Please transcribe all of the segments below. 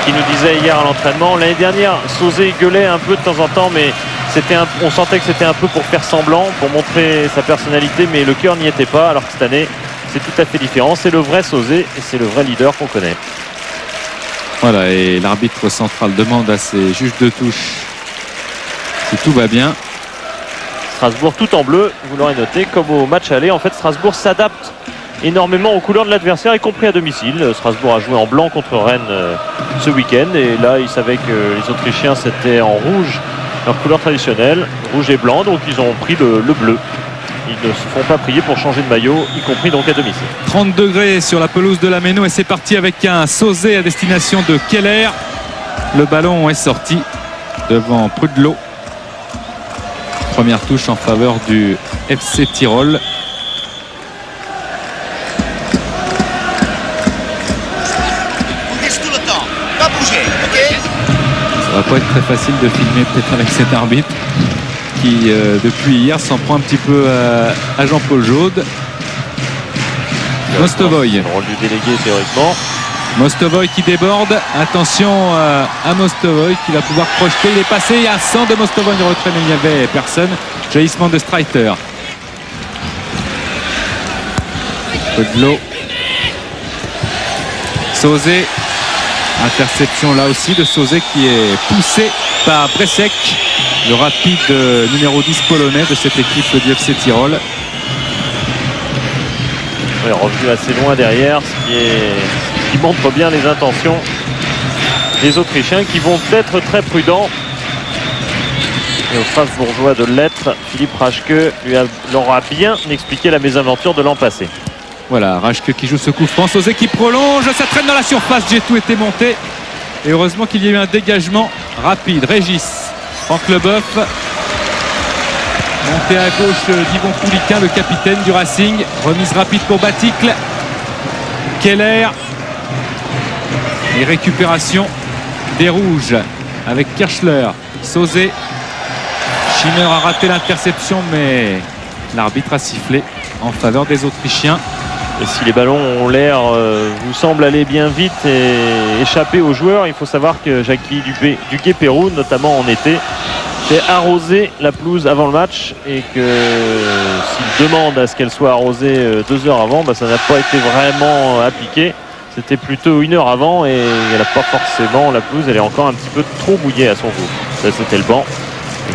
qui nous disait hier à l'entraînement, l'année dernière, Sauzé gueulait un peu de temps en temps, mais on sentait que c'était un peu pour faire semblant, pour montrer sa personnalité, mais le cœur n'y était pas, alors que cette année, c'est tout à fait différent. C'est le vrai Sauzé et c'est le vrai leader qu'on connaît. Voilà, et l'arbitre central demande à ses juges de touche si tout va bien. Strasbourg tout en bleu, vous l'aurez noté, comme au match aller. En fait, Strasbourg s'adapte énormément aux couleurs de l'adversaire, y compris à domicile. Strasbourg a joué en blanc contre Rennes ce week-end, et là, ils savaient que les Autrichiens, c'était en rouge, leur couleur traditionnelle, rouge et blanc, donc ils ont pris le bleu. Ils ne se font pas prier pour changer de maillot, y compris donc à domicile. 30 degrés sur la pelouse de la Méno, et c'est parti avec un Sauzé à destination de Keller. Le ballon est sorti devant Prud'Hommes. Première touche en faveur du FC Tyrol. Ça va pas être très facile de filmer peut-être avec cet arbitre qui depuis hier s'en prend un petit peu à Jean-Paul Jaude. Mostovoy. Le rôle du délégué théoriquement. Mostovoy qui déborde. Attention à Mostovoy qui va pouvoir projeter. Il est passé. Il y a un centre de Mostovoy en retrait, mais il n'y avait personne. Jaillissement de Streiter. Prud'Hommes. Sauzé. Interception là aussi de Sauzé qui est poussé par Bresek, le rapide numéro 10 polonais de cette équipe du FC Tyrol. Oui, revenu assez loin derrière, ce qui montre bien les intentions des Autrichiens qui vont être très prudents. Et aux Strasbourgeois de l'être, Philippe Raschke leur a bien expliqué la mésaventure de l'an passé. Voilà, Raschke qui joue ce coup franc. Sauzé qui prolonge, ça traîne dans la surface. Jetou était monté. Et heureusement qu'il y a eu un dégagement rapide. Régis, Franck Leboeuf. Monté à gauche d'Yvon Pouliquin, le capitaine du Racing. Remise rapide pour Baticle. Keller. Et récupération des Rouges avec Kirchler. Sauzé. Schimmer a raté l'interception, mais l'arbitre a sifflé en faveur des Autrichiens. Et si les ballons ont l'air, vous semblent aller bien vite et échapper aux joueurs, il faut savoir que Jackie Duguay-Pérou, notamment en été, fait arroser la pelouse avant le match, et que s'il demande à ce qu'elle soit arrosée 2 heures avant, ça n'a pas été vraiment appliqué. C'était plutôt 1 heure avant, et elle n'a pas forcément, la pelouse, elle est encore un petit peu trop mouillée à son goût. Ça, c'était le banc,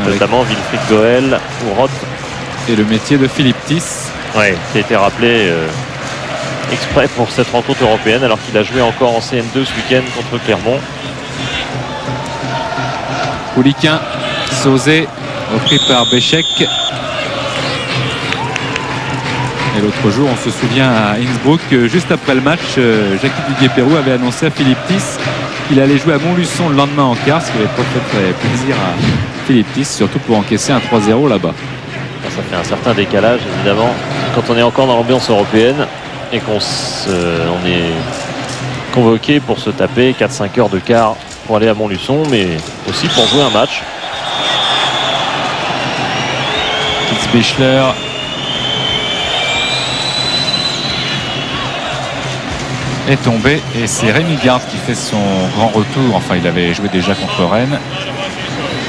notamment Wilfried Goel ou Roth. Et le métier de Philippe Tiss. Oui, qui a été rappelé exprès pour cette rencontre européenne, alors qu'il a joué encore en CM2 ce week-end contre Clermont. Pouliquin, Sauzé, repris par Béchec. Et l'autre jour, on se souvient à Innsbruck, juste après le match, Jackie Duguay-Pérou avait annoncé à Philippe Tiss qu'il allait jouer à Montluçon le lendemain en quart, ce qui avait pas fait très plaisir à Philippe Tiss, surtout pour encaisser un 3-0 là-bas. Ça fait un certain décalage, évidemment, quand on est encore dans l'ambiance européenne et qu'on est convoqué pour se taper 4-5 heures de quart pour aller à Montluçon, mais aussi pour jouer un match. Kitzbichler. Est tombé, et c'est Rémi Garde qui fait son grand retour. Enfin, il avait joué déjà contre Rennes,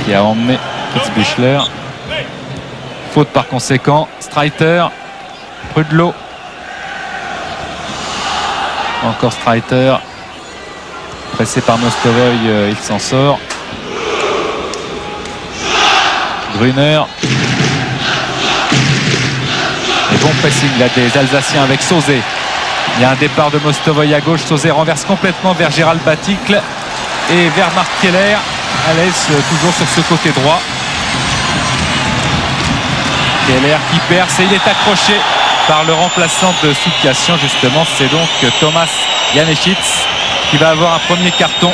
qui a emmené Kitzbichler. Faute par conséquent. Streiter. Prud'Hommes. Encore Streiter. Pressé par Mostovoy, il s'en sort. Gruner. Et bon pressing là des Alsaciens avec Sauzé. Il y a un départ de Mostovoy à gauche. Sauzé renverse complètement vers Gérald Baticle et vers Marc Keller. À l'aise toujours sur ce côté droit. Keller qui perce, et il est accroché par le remplaçant de Soukiassian, justement. C'est donc Thomas Janeschitz qui va avoir un premier carton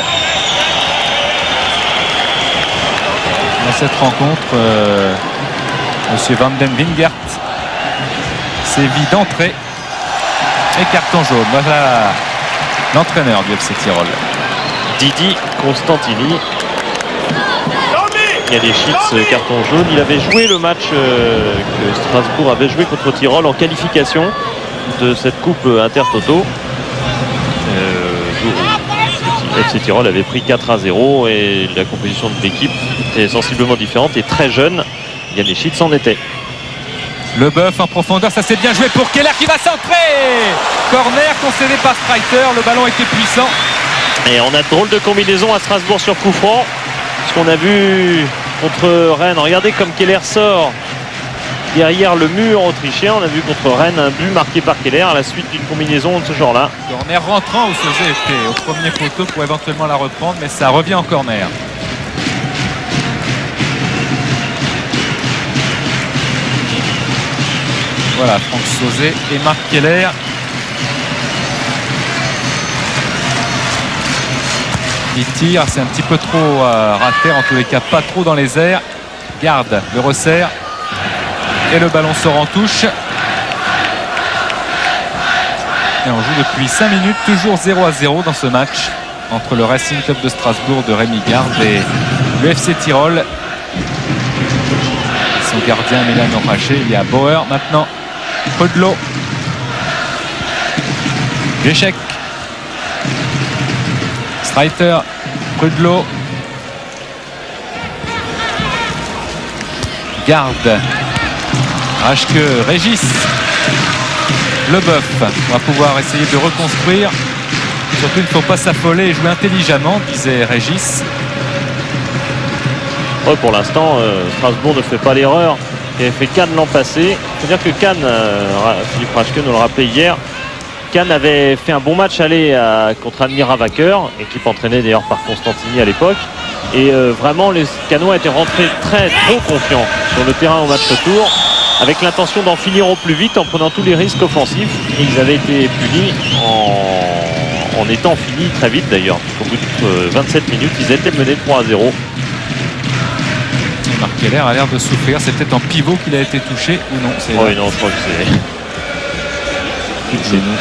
dans cette rencontre. Monsieur Van den Wingert sévit d'entrée et carton jaune. Voilà l'entraîneur du FC Tyrol, Didi Constantini. Janeschitz, carton jaune. Il avait joué le match que Strasbourg avait joué contre Tyrol en qualification de cette coupe Intertoto. Jour où FC Tirol avait pris 4-0 et la composition de l'équipe était sensiblement différente et très jeune. Yanéchit s'en était. Le Boeuf en profondeur, ça s'est bien joué pour Keller qui va centrer. Corner concédé par Streiter, le ballon était puissant. Et on a de drôles de combinaisons à Strasbourg sur coup franc. Ce qu'on a vu contre Rennes. Regardez comme Keller sort derrière le mur autrichien. On a vu contre Rennes un but marqué par Keller à la suite d'une combinaison de ce genre-là. Corner rentrant où Sauzet était au premier poteau pour éventuellement la reprendre, mais ça revient en corner. Voilà, Franck Sauzet et Marc Keller. Il tire, c'est un petit peu trop raté, en tous les cas pas trop dans les airs. Garde, le resserre. Et le ballon sort en touche. Et on joue depuis 5 minutes, toujours 0-0 dans ce match entre le Racing Club de Strasbourg de Rémi Garde et le FC Tirol. Son gardien Milan Oraché, il y a Bauer maintenant. Prudlo. L'échec. Streiter. Prudlo. Garde. Rachke. Régis. Le Boeuf va pouvoir essayer de reconstruire. Surtout il ne faut pas s'affoler et jouer intelligemment, disait Régis. Ouais, pour l'instant, Strasbourg ne fait pas l'erreur qu'avait fait Cannes l'an passé. Il faut dire que Cannes, Philippe Rachke nous le rappelait hier, Cannes avait fait un bon match aller contre Admira Wacker, équipe entraînée d'ailleurs par Constantini à l'époque. Et vraiment, les Cannois étaient rentrés trop confiants sur le terrain au match retour, avec l'intention d'en finir au plus vite en prenant tous les risques offensifs. Et ils avaient été punis en étant finis très vite d'ailleurs. Au bout de 27 minutes, ils étaient menés 3-0. Marc Keller a l'air de souffrir. C'est peut-être en pivot qu'il a été touché ou non? Oui, non, je crois que c'est chez nous.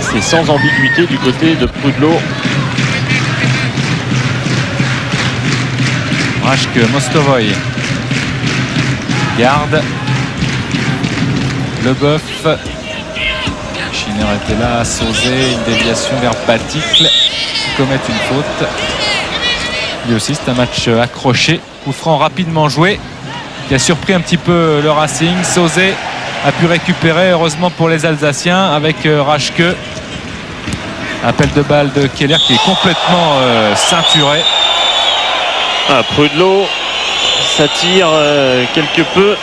C'est sans ambiguïté du côté de Prudlo. Rachke, Mostovoy. Garde. Le Boeuf. Schiner était là. Sauzet, une déviation vers Baticle. Commettre une faute. Lui aussi, c'est un match accroché. Coup franc rapidement joué, qui a surpris un petit peu le Racing. Sauzet a pu récupérer, heureusement pour les Alsaciens, avec Rachke. Appel de balle de Keller qui est complètement ceinturé. Prudlo s'attire quelque peu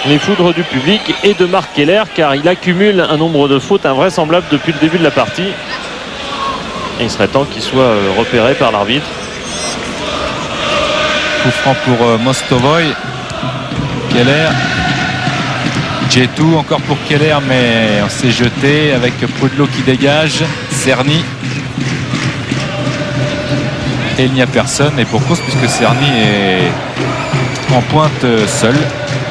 les foudres du public et de Marc Keller, car il accumule un nombre de fautes invraisemblables depuis le début de la partie. Et il serait temps qu'il soit repéré par l'arbitre. Coup franc pour Mostovoy. Keller. Jetou encore pour Keller, mais on s'est jeté avec Prudlo qui dégage. Cerny. Et il n'y a personne, et pour cause, puisque Cerny est en pointe seul.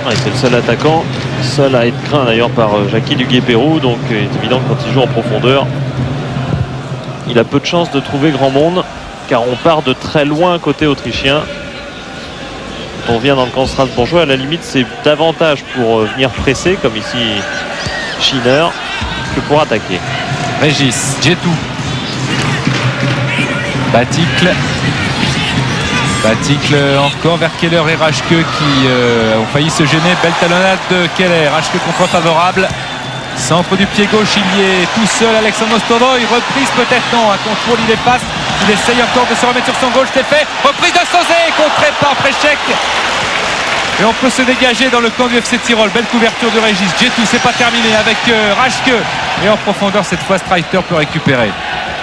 Ouais, c'est le seul attaquant, seul à être craint d'ailleurs par Jackie Duguay-Pérou, donc il est évident que quand il joue en profondeur, il a peu de chances de trouver grand monde, car on part de très loin côté autrichien. On vient dans le camp strasbourgeois, à la limite c'est davantage pour venir presser, comme ici Schiner, que pour attaquer. Régis, Jetou. Baticle. Baticle encore vers Keller et Rachke qui ont failli se gêner. Belle talonnade de Keller. Rachke contre favorable. Centre du pied gauche, il y est tout seul. Alexandre Mostovoy, reprise peut-être non. Un contrôle, il efface. Il essaye encore de se remettre sur son gauche, c'est fait. Reprise de Sauzet, contrée par Préchek. Et on peut se dégager dans le camp du FC Tirol. Belle couverture de Régis. Jetou, c'est pas terminé avec Rachke. Et en profondeur, cette fois, Streiter peut récupérer.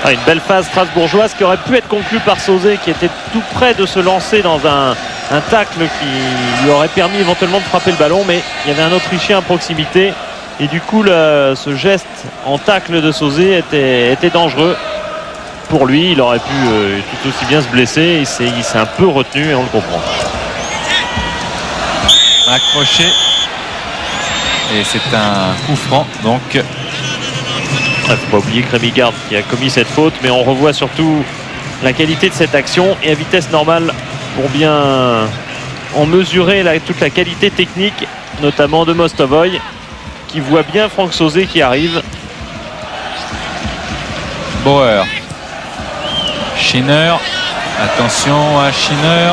Une belle phase strasbourgeoise qui aurait pu être conclue par Sauzet, qui était tout près de se lancer dans un tacle qui lui aurait permis éventuellement de frapper le ballon, mais il y avait un Autrichien à proximité et du coup ce geste en tacle de Sauzet était dangereux pour lui. Il aurait pu tout aussi bien se blesser. Il s'est un peu retenu et on le comprend. Accroché et c'est un coup franc donc. Il ne faut pas oublier que Rémi Garde qui a commis cette faute, mais on revoit surtout la qualité de cette action et à vitesse normale pour bien en mesurer toute la qualité technique, notamment de Mostovoy, qui voit bien Franck Sauzet qui arrive Bauer. Schinner. Attention à Schinner.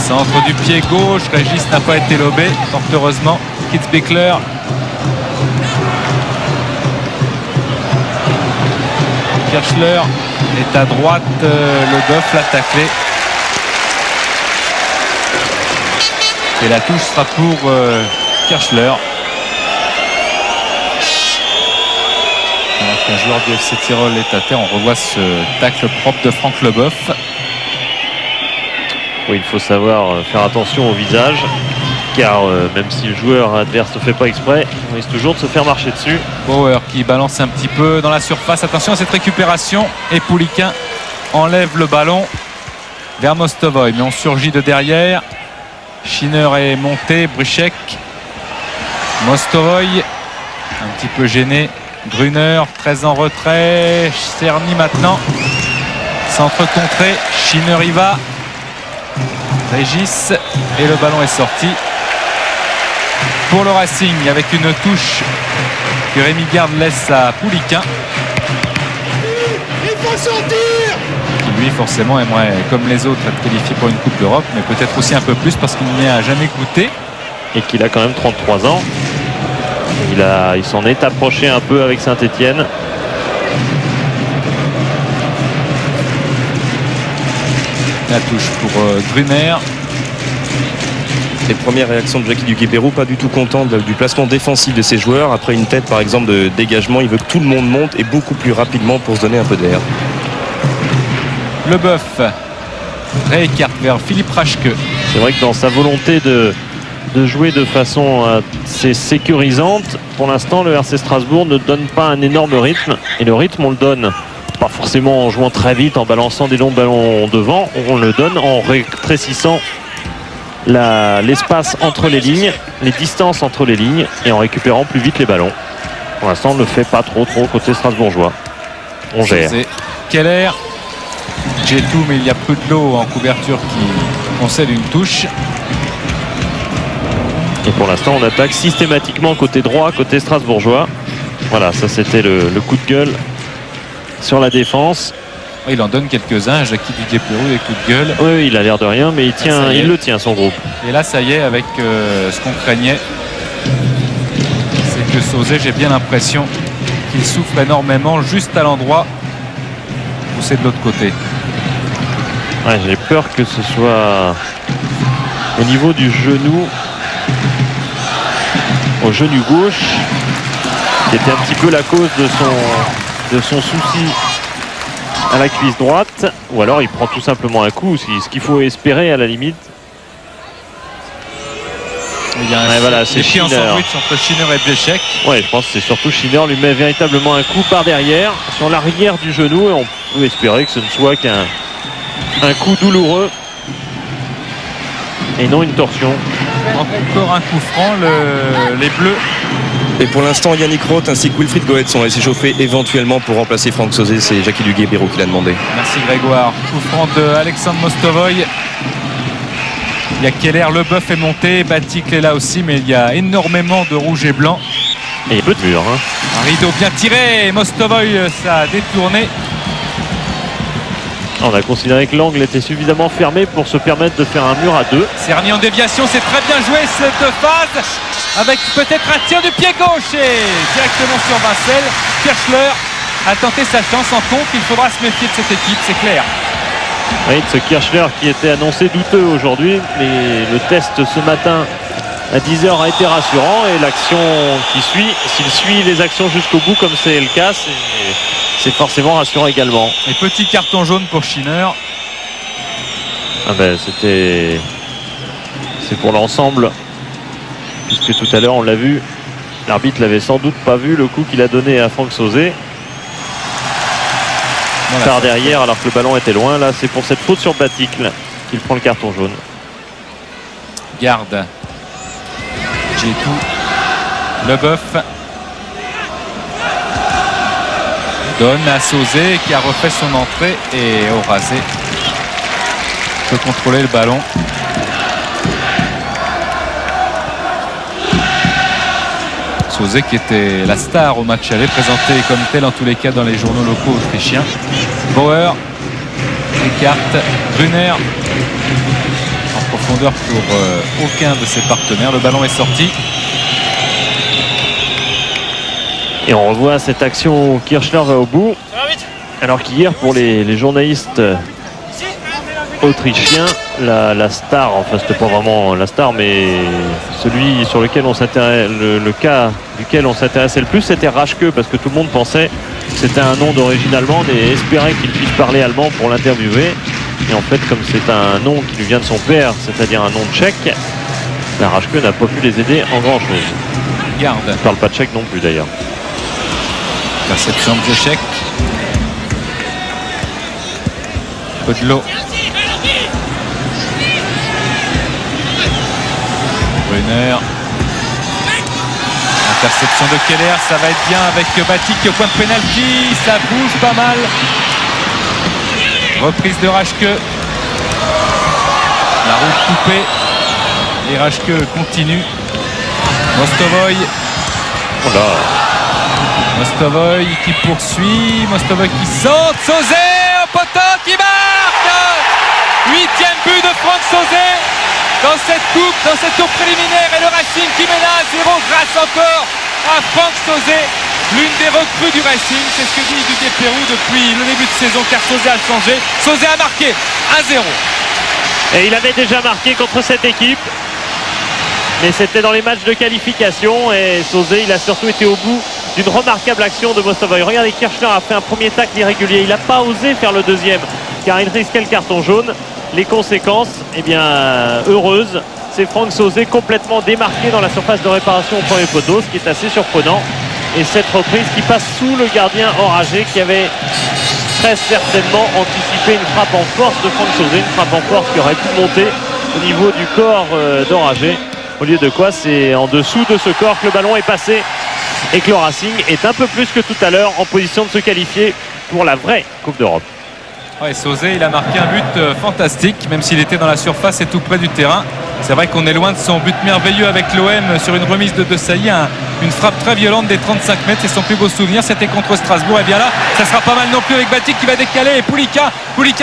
Centre du pied gauche. Régis n'a pas été lobé, fort heureusement. Kitzbichler. Kirchler est à droite. Leboeuf l'a taclé. Et la touche sera pour Kirchler. Alors qu'un joueur du FC Tirol est à terre, on revoit ce tacle propre de Franck Leboeuf. Oui, il faut savoir faire attention au visage, car même si le joueur adverse ne fait pas exprès, on risque toujours de se faire marcher dessus. Bauer qui balance un petit peu dans la surface. Attention à cette récupération. Et Pouliquin enlève le ballon vers Mostovoy. Mais on surgit de derrière. Schinner est monté. Bruchek. Mostovoy un petit peu gêné. Gruner très en retrait. Cerny maintenant. Centre contré. Schinner y va. Régis. Et le ballon est sorti pour le Racing avec une touche que Rémi Garde laisse à Pouliquin. Il faut sortir. Qui lui forcément aimerait, comme les autres, être qualifié pour une Coupe d'Europe, mais peut-être aussi un peu plus parce qu'il n'y a jamais goûté. Et qu'il a quand même 33 ans. Il s'en est approché un peu avec Saint-Etienne. La touche pour Gruner. Les premières réactions de Jackie du Guépérou, pas du tout content du placement défensif de ses joueurs. Après une tête par exemple de dégagement, il veut que tout le monde monte et beaucoup plus rapidement pour se donner un peu d'air. Leboeuf réécarte vers Philippe Raschke. C'est vrai que dans sa volonté de jouer de façon assez sécurisante, pour l'instant le RC Strasbourg ne donne pas un énorme rythme. Et le rythme on le donne pas forcément en jouant très vite, en balançant des longs ballons devant, on le donne en rétrécissant l'espace entre les lignes, les distances entre les lignes et en récupérant plus vite les ballons. Pour l'instant on ne le fait pas trop côté strasbourgeois. On gère. Keller. Jetou, mais il y a peu de l'eau en couverture qui concède une touche. Et pour l'instant on attaque systématiquement côté droit, côté strasbourgeois. Voilà, ça c'était le coup de gueule sur la défense. Il en donne quelques-uns, Jackie du Guépérou, des coups de gueule. Oui, il a l'air de rien, mais il le tient son groupe. Et là, ça y est, avec ce qu'on craignait, c'est que Sauzet, j'ai bien l'impression qu'il souffle énormément juste à l'endroit où c'est de l'autre côté. Ouais, j'ai peur que ce soit au niveau du genou, au genou gauche, qui était un petit peu la cause de son souci à la cuisse droite, ou alors il prend tout simplement un coup, ce qu'il faut espérer à la limite. Il y a un défi en sandwich entre Schinner et Bléchek. Ouais, je pense que c'est surtout Schinner lui met véritablement un coup par derrière sur l'arrière du genou et on peut espérer que ce ne soit qu'un coup douloureux et non une torsion. Encore un coup franc, les Bleus. Et pour l'instant, Yannick Roth ainsi que Wilfried Goetz sont allés s'échauffer éventuellement pour remplacer Franck Sauzet. C'est Jackie du Guépérou qui l'a demandé. Merci Grégoire. Coup franc de Alexandre Mostovoy. Il y a Keller, Leboeuf est monté, Batik est là aussi, mais il y a énormément de rouge et blanc. Et il y a peu de mur. Un rideau bien tiré, Mostovoy, ça a détourné. On a considéré que l'angle était suffisamment fermé pour se permettre de faire un mur à deux. Cerny en déviation, c'est très bien joué cette phase, avec peut-être un tir du pied gauche et directement sur Vincel. Kirchler a tenté sa chance en contre, il faudra se méfier de cette équipe, c'est clair. Oui, ce Kirchler qui était annoncé douteux aujourd'hui, mais le test ce matin à 10h a été rassurant et l'action qui suit, s'il suit les actions jusqu'au bout comme c'est le cas, c'est forcément rassurant également. Et petit carton jaune pour Schinner. Ah ben c'est pour l'ensemble, puisque tout à l'heure on l'a vu, l'arbitre l'avait sans doute pas vu le coup qu'il a donné à Franck Sauzet. Voilà, par derrière alors que le ballon était loin. Là c'est pour cette faute sur Baticle qu'il prend le carton jaune. Garde. Jetou. Leboeuf. Donne à Sauzet qui a refait son entrée et Orasé peut contrôler le ballon. Sauzet qui était la star au match aller, présenté comme tel en tous les cas dans les journaux locaux autrichiens. Bauer écarte Brunner en profondeur pour aucun de ses partenaires. Le ballon est sorti. Et on revoit cette action où Kirchner va au bout. Alors qu'hier, pour les journalistes autrichiens, la star, enfin c'était pas vraiment la star, mais celui sur lequel on s'intéresse, le cas duquel on s'intéressait le plus, c'était Raschke, parce que tout le monde pensait que c'était un nom d'origine allemande et espérait qu'il puisse parler allemand pour l'interviewer. Et en fait, comme c'est un nom qui lui vient de son père, c'est-à-dire un nom tchèque, Raschke n'a pas pu les aider en grand chose. Garde. Il ne parle pas tchèque non plus d'ailleurs. Perception de Zéchek. Podlo. Brunner. Interception de Keller, ça va être bien avec Batik au point de pénalty. Ça bouge pas mal. Reprise de Raschke. La route coupée. Et Raschke continue. Mostovoy. Oh là. Mostovoy qui poursuit, Mostovoy qui saute, Sauzet au poteau qui marque. 8e but de Franck Sauzet dans cette coupe, dans cette tour préliminaire, et le Racing qui mène à 0 grâce encore à Franck Sauzet, l'une des recrues du Racing. C'est ce que dit Didier Pérou depuis le début de saison, car Sauzet a changé. Sauzet a marqué 1-0. Et il avait déjà marqué contre cette équipe, mais c'était dans les matchs de qualification, et Sauzet il a surtout été au bout d'une remarquable action de Mostovoy. Regardez, Kirchner a fait un premier tacle irrégulier, il n'a pas osé faire le deuxième car il risquait le carton jaune. Les conséquences, eh bien heureuses, c'est Franck Sauzet complètement démarqué dans la surface de réparation au premier poteau, ce qui est assez surprenant. Et cette reprise qui passe sous le gardien enragé, qui avait très certainement anticipé une frappe en force de Franck Sauzet, une frappe en force qui aurait pu monter au niveau du corps d'enragé. Au lieu de quoi, c'est en dessous de ce corps que le ballon est passé, et que le Racing est un peu plus que tout à l'heure en position de se qualifier pour la vraie Coupe d'Europe. Ouais, Sauzet, il a marqué un but fantastique, même s'il était dans la surface et tout près du terrain. C'est vrai qu'on est loin de son but merveilleux avec l'OM sur une remise de Desailly, une frappe très violente des 35 mètres. C'est son plus beau souvenir, c'était contre Strasbourg. Et bien là, ça sera pas mal non plus avec Batik qui va décaler, et Poulika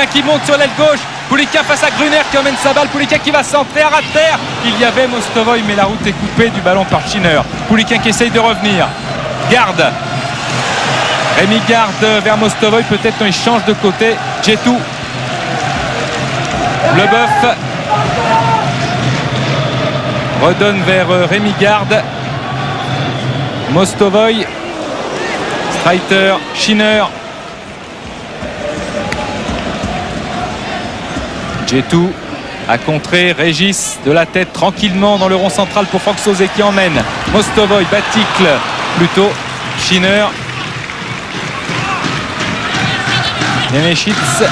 qui monte sur l'aile gauche. Poulika face à Brunner qui emmène sa balle. Poulika qui va centrer à ras de terre. Il y avait Mostovoy, mais la route est coupée du ballon par Schinner. Poulika qui essaye de revenir. Garde. Rémi Garde vers Mostovoy. Peut-être quand il change de côté. Djetou. Leboeuf redonne vers Rémi Garde. Mostovoy. Streiter. Schinner. Djetou a contré, Régis de la tête tranquillement dans le rond central pour Franck Sauzet qui emmène Mostovoy, Baticle plutôt, Schinner, Nemeschitz,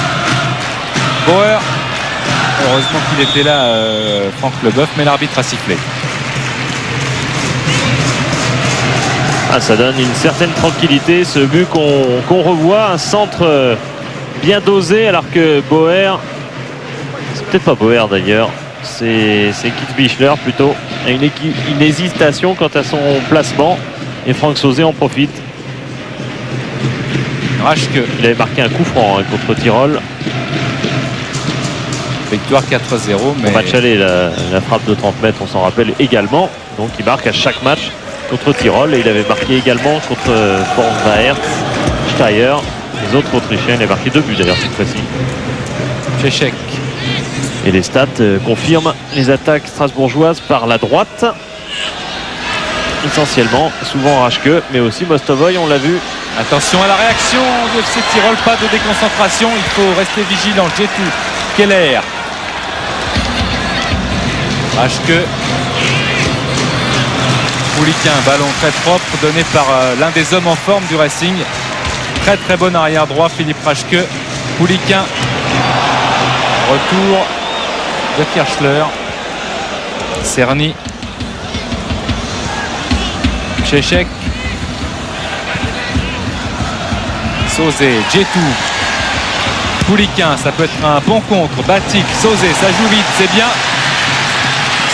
Bauer. Heureusement qu'il était là, Franck Leboeuf, mais l'arbitre a sifflé. Ça donne une certaine tranquillité, ce but qu'on revoit, un centre bien dosé, alors que Bauer, c'est peut-être pas Bauer d'ailleurs, c'est Kitzbichler plutôt, a une hésitation quant à son placement, et Franck Sauzet en profite. Raschke. Il avait marqué un coup franc contre Tyrol. Victoire 4-0, mais... Au match aller, la frappe de 30 mètres, on s'en rappelle également. Donc il marque à chaque match contre Tyrol, et il avait marqué également contre Forza Hertz, Steyr. Les autres Autrichiens, il a marqué 2 buts d'ailleurs cette fois-ci. Zéchek. Et les stats confirment les attaques strasbourgeoises par la droite. Essentiellement, souvent Raschke, mais aussi Mostovoy, on l'a vu. Attention à la réaction du FC Tyrol, pas de déconcentration, il faut rester vigilant. Djetou, Keller. Raschke. Pouliquin, ballon très propre donné par l'un des hommes en forme du Racing. Très très bon arrière droit, Philippe Raschke. Pouliquin. Retour de Kirchler. Cerny. Zéchek. Sauzet, Djetou. Pouliquin, ça peut être un bon contre. Batik, Sauzet, ça joue vite, c'est bien.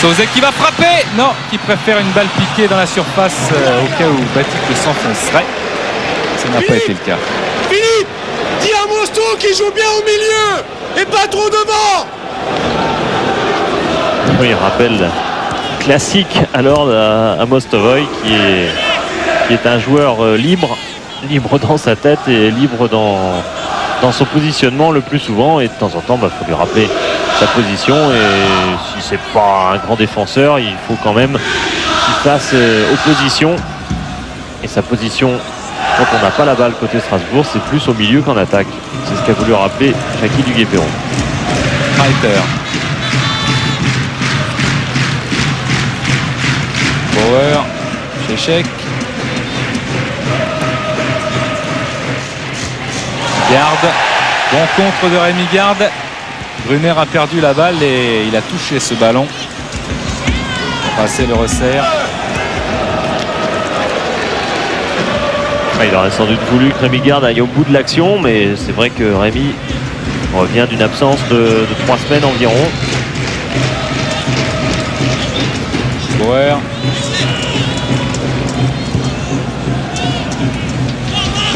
Sauzet qui va frapper. Non, qui préfère une balle piquée dans la surface au cas où Baticle s'enfoncerait. Ça n'a pas été le cas. Philippe, dis à Mosto qui joue bien au milieu et pas trop devant. Oui, rappel classique alors à Mostovoy qui est un joueur libre dans sa tête et libre dans son positionnement le plus souvent, et de temps en temps faut lui rappeler sa position, et si c'est pas un grand défenseur, il faut quand même qu'il fasse opposition, et sa position quand on n'a pas la balle côté Strasbourg, c'est plus au milieu qu'en attaque. C'est ce qu'a voulu rappeler Jackie du Guépéron. Reiter. Bauer, Chéchek. Garde, bon contre de Rémi Garde. Brunner a perdu la balle et il a touché ce ballon. Passer le resserre. Il aurait sans doute voulu que Rémi Garde aille au bout de l'action, mais c'est vrai que Rémi revient d'une absence de 3 semaines environ. Bauer.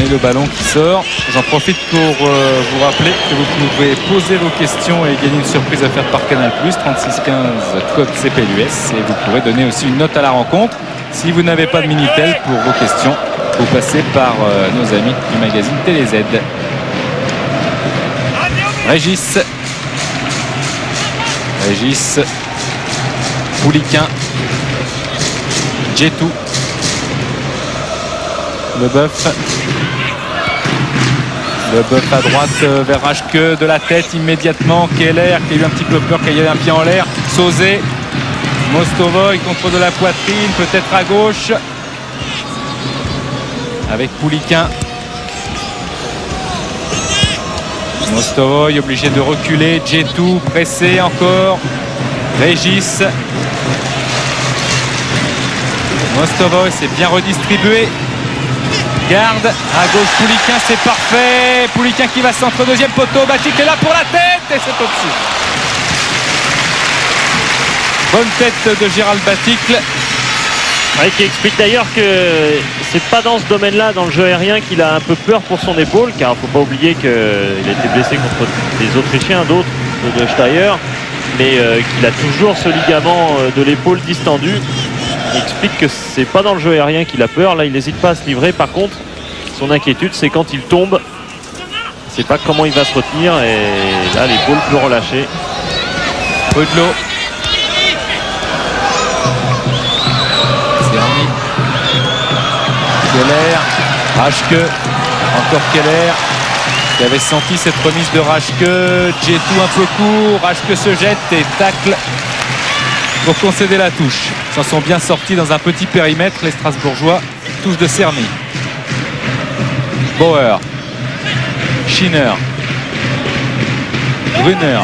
Et le ballon qui sort. J'en profite pour vous rappeler que vous pouvez poser vos questions et gagner une surprise offerte par Canal+, 3615 code CPLUS, et vous pourrez donner aussi une note à la rencontre. Si vous n'avez pas de Minitel pour vos questions, vous passez par nos amis du magazine TéléZ. Régis. Pouliquin. Djetou. Leboeuf à droite vers Raschke, de la tête immédiatement. Keller qui a eu un petit peu peur, qui a eu un pied en l'air. Sauzet. Mostovoy contre de la poitrine, peut-être à gauche. Avec Pouliquin. Mostovoy obligé de reculer. Djetou pressé encore. Régis. Mostovoy s'est bien redistribué. Garde à gauche, Pouliquin, c'est parfait. Pouliquin qui va centre deuxième poteau. Baticle est là pour la tête et c'est au-dessus. Bonne tête de Gérald Baticle. Ouais, qui explique d'ailleurs que c'est pas dans ce domaine-là, dans le jeu aérien, qu'il a un peu peur pour son épaule, car il ne faut pas oublier qu'il a été blessé contre des Autrichiens, d'autres de Steyr, mais qu'il a toujours ce ligament de l'épaule distendu. Il explique que c'est pas dans le jeu aérien qu'il a peur. Là, il n'hésite pas à se livrer. Par contre, son inquiétude, c'est quand il tombe. Il ne sait pas comment il va se retenir, et là, l'épaule peut relâcher. Prud'Hot. Zerny. Keller. Raschke. Encore Keller. Qui avait senti cette remise de Raschke. Djetou un peu court. Raschke se jette et tacle pour concéder la touche. Ils s'en sont bien sortis dans un petit périmètre, les Strasbourgeois. Touche de Cerny. Bauer. Schinner. Brunner.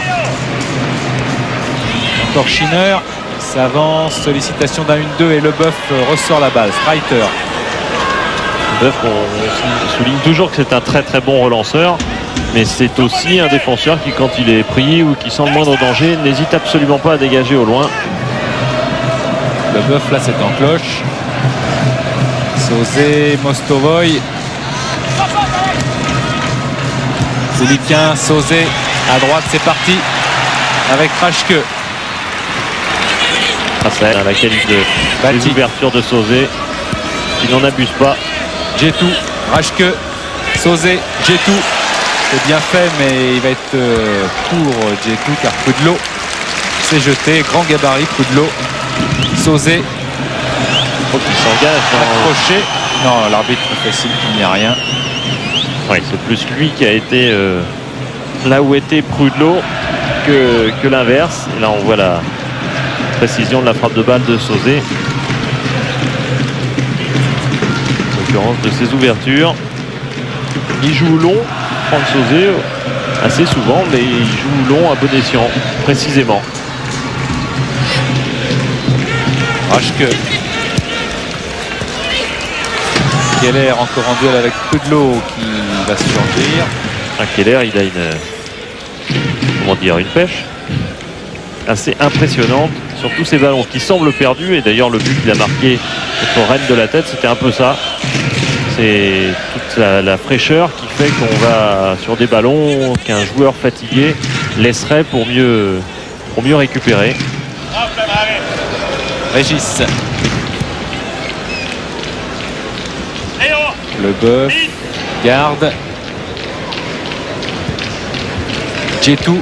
Encore Schinner. S'avance, sollicitation d'un 1-2 et Leboeuf ressort la balle. Reiter. Leboeuf, on souligne toujours que c'est un très très bon relanceur, mais c'est aussi un défenseur qui, quand il est pris ou qui sent le moindre danger, n'hésite absolument pas à dégager au loin. Leboeuf là c'est en cloche. Sauzet, Mostovoy. Pouliquin, Sauzet à droite, c'est parti avec Raschke. Grâce à la qualité des ouvertures de Sauzet, qui n'en abuse pas. Djetou, Raschke, Sauzet, Djetou. C'est bien fait, mais il va être pour Djetou car Prud'Hot s'est jeté. Grand gabarit Prud'Hot. Sauzet. Faut qu'il s'engage. Accroché. Non, l'arbitre fait signe qu'il n'y a rien. Oui, c'est plus lui qui a été là où était Prud'Hot que l'inverse. Et là, on voit la précision de la frappe de balle de Sauzet. En l'occurrence de ses ouvertures. Il joue long, Franck Sauzet, assez souvent, mais il joue long à bon escient, précisément. Raschke. Keller encore en duel avec Prud'Hot qui va se surgir. Keller, il a une pêche. assez impressionnante sur tous ces ballons qui semblent perdus. Et d'ailleurs, le but qu'il a marqué contre Rennes de la Tête, c'était un peu ça. C'est toute la fraîcheur qui fait qu'on va sur des ballons qu'un joueur fatigué laisserait pour mieux récupérer. Régis. Le Boeuf. Garde. Djetou.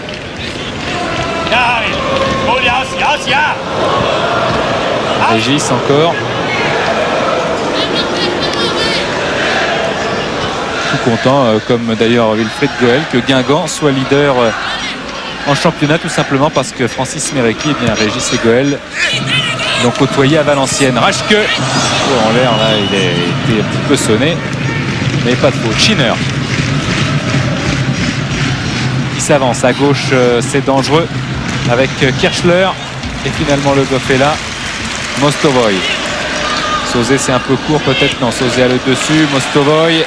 Régis encore. Tout content, comme d'ailleurs Wilfried Goel, que Guingamp soit leader en championnat, tout simplement parce que Francis Mérecky, eh bien Régis et Goel l'ont côtoyé à Valenciennes. Raschke en l'air, là il a été un petit peu sonné, mais pas de faute. Schinner qui s'avance à gauche, c'est dangereux avec Kirchler, et finalement le Goff est là. Mostovoy. Sauzé, c'est un peu court peut-être. Non, Sauzé a le dessus. Mostovoy,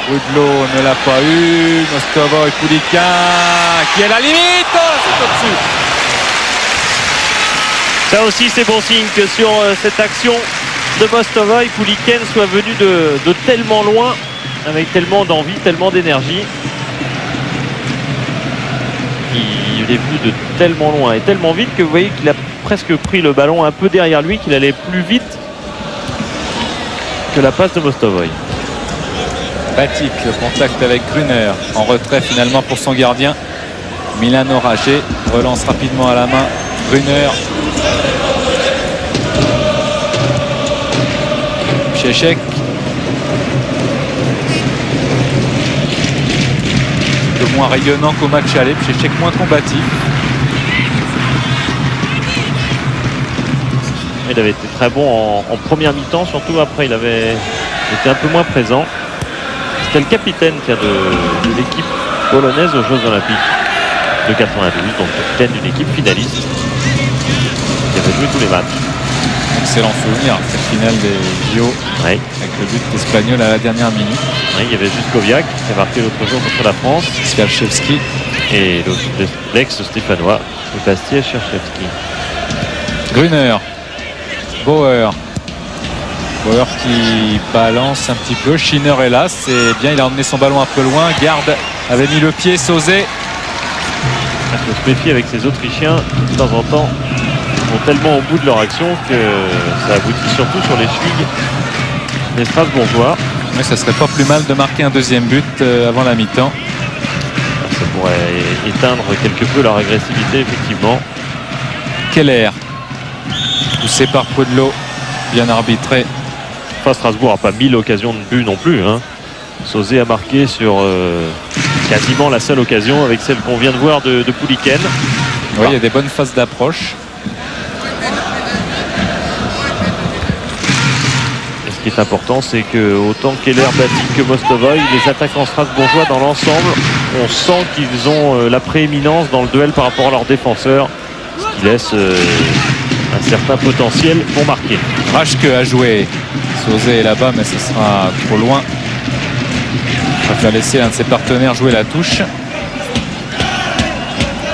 Prud'Hlo ne l'a pas eu. Mostovoy, Pouliquen qui est à la limite. C'est au-dessus. Ça aussi, c'est bon signe que sur cette action de Mostovoy, Pouliquen soit venu de tellement loin, avec tellement d'envie, tellement d'énergie. Il est venu de tellement loin et tellement vite que vous voyez qu'il a presque pris le ballon un peu derrière lui, qu'il allait plus vite que la passe de Mostovoy. Batik, le contact avec Gruner, en retrait finalement pour son gardien. Milano Ragé relance rapidement à la main. Gruner. Pieszczek. Un peu moins rayonnant qu'au match aller. Pieszczek moins combatif. Il avait été très bon en première mi-temps, surtout après il avait été un peu moins présent. C'était le capitaine de l'équipe polonaise aux Jeux Olympiques de 92, donc capitaine d'une équipe finaliste qui avait joué tous les matchs. Excellent souvenir, cette finale des JO, oui, avec le but espagnol à la dernière minute. Oui, il y avait Juskowiak qui a marqué l'autre jour contre la France, Skalszewski et l'ex-stéphanois Sébastien Skalszewski. Gruner. Bauer qui balance un petit peu. Schinner est là, c'est bien, il a emmené son ballon un peu loin. Garde avait mis le pied. Sauzé. Il faut se méfier avec ces Autrichiens qui de temps en temps vont tellement au bout de leur action que ça aboutit surtout sur les chevilles des Strasbourgeois. Mais ça serait pas plus mal de marquer un deuxième but avant la mi-temps. Ça pourrait éteindre quelque peu leur agressivité, effectivement. Keller, poussé par Prud'Hlo, bien arbitré. Enfin, Strasbourg n'a pas mis l'occasion de but non plus, hein. Sauzé a marqué sur quasiment la seule occasion, avec celle qu'on vient de voir de Pouliquen. Oui, il y a des bonnes phases d'approche. Et ce qui est important, c'est que autant Keller, Batik que Mostovoy, les attaquants strasbourgeois dans l'ensemble, on sent qu'ils ont la prééminence dans le duel par rapport à leurs défenseurs, ce qui laisse un certain potentiel pour marquer. Raschke a joué. Sauzé est là-bas, mais ce sera trop loin. Il préfère laisser l'un de ses partenaires jouer la touche.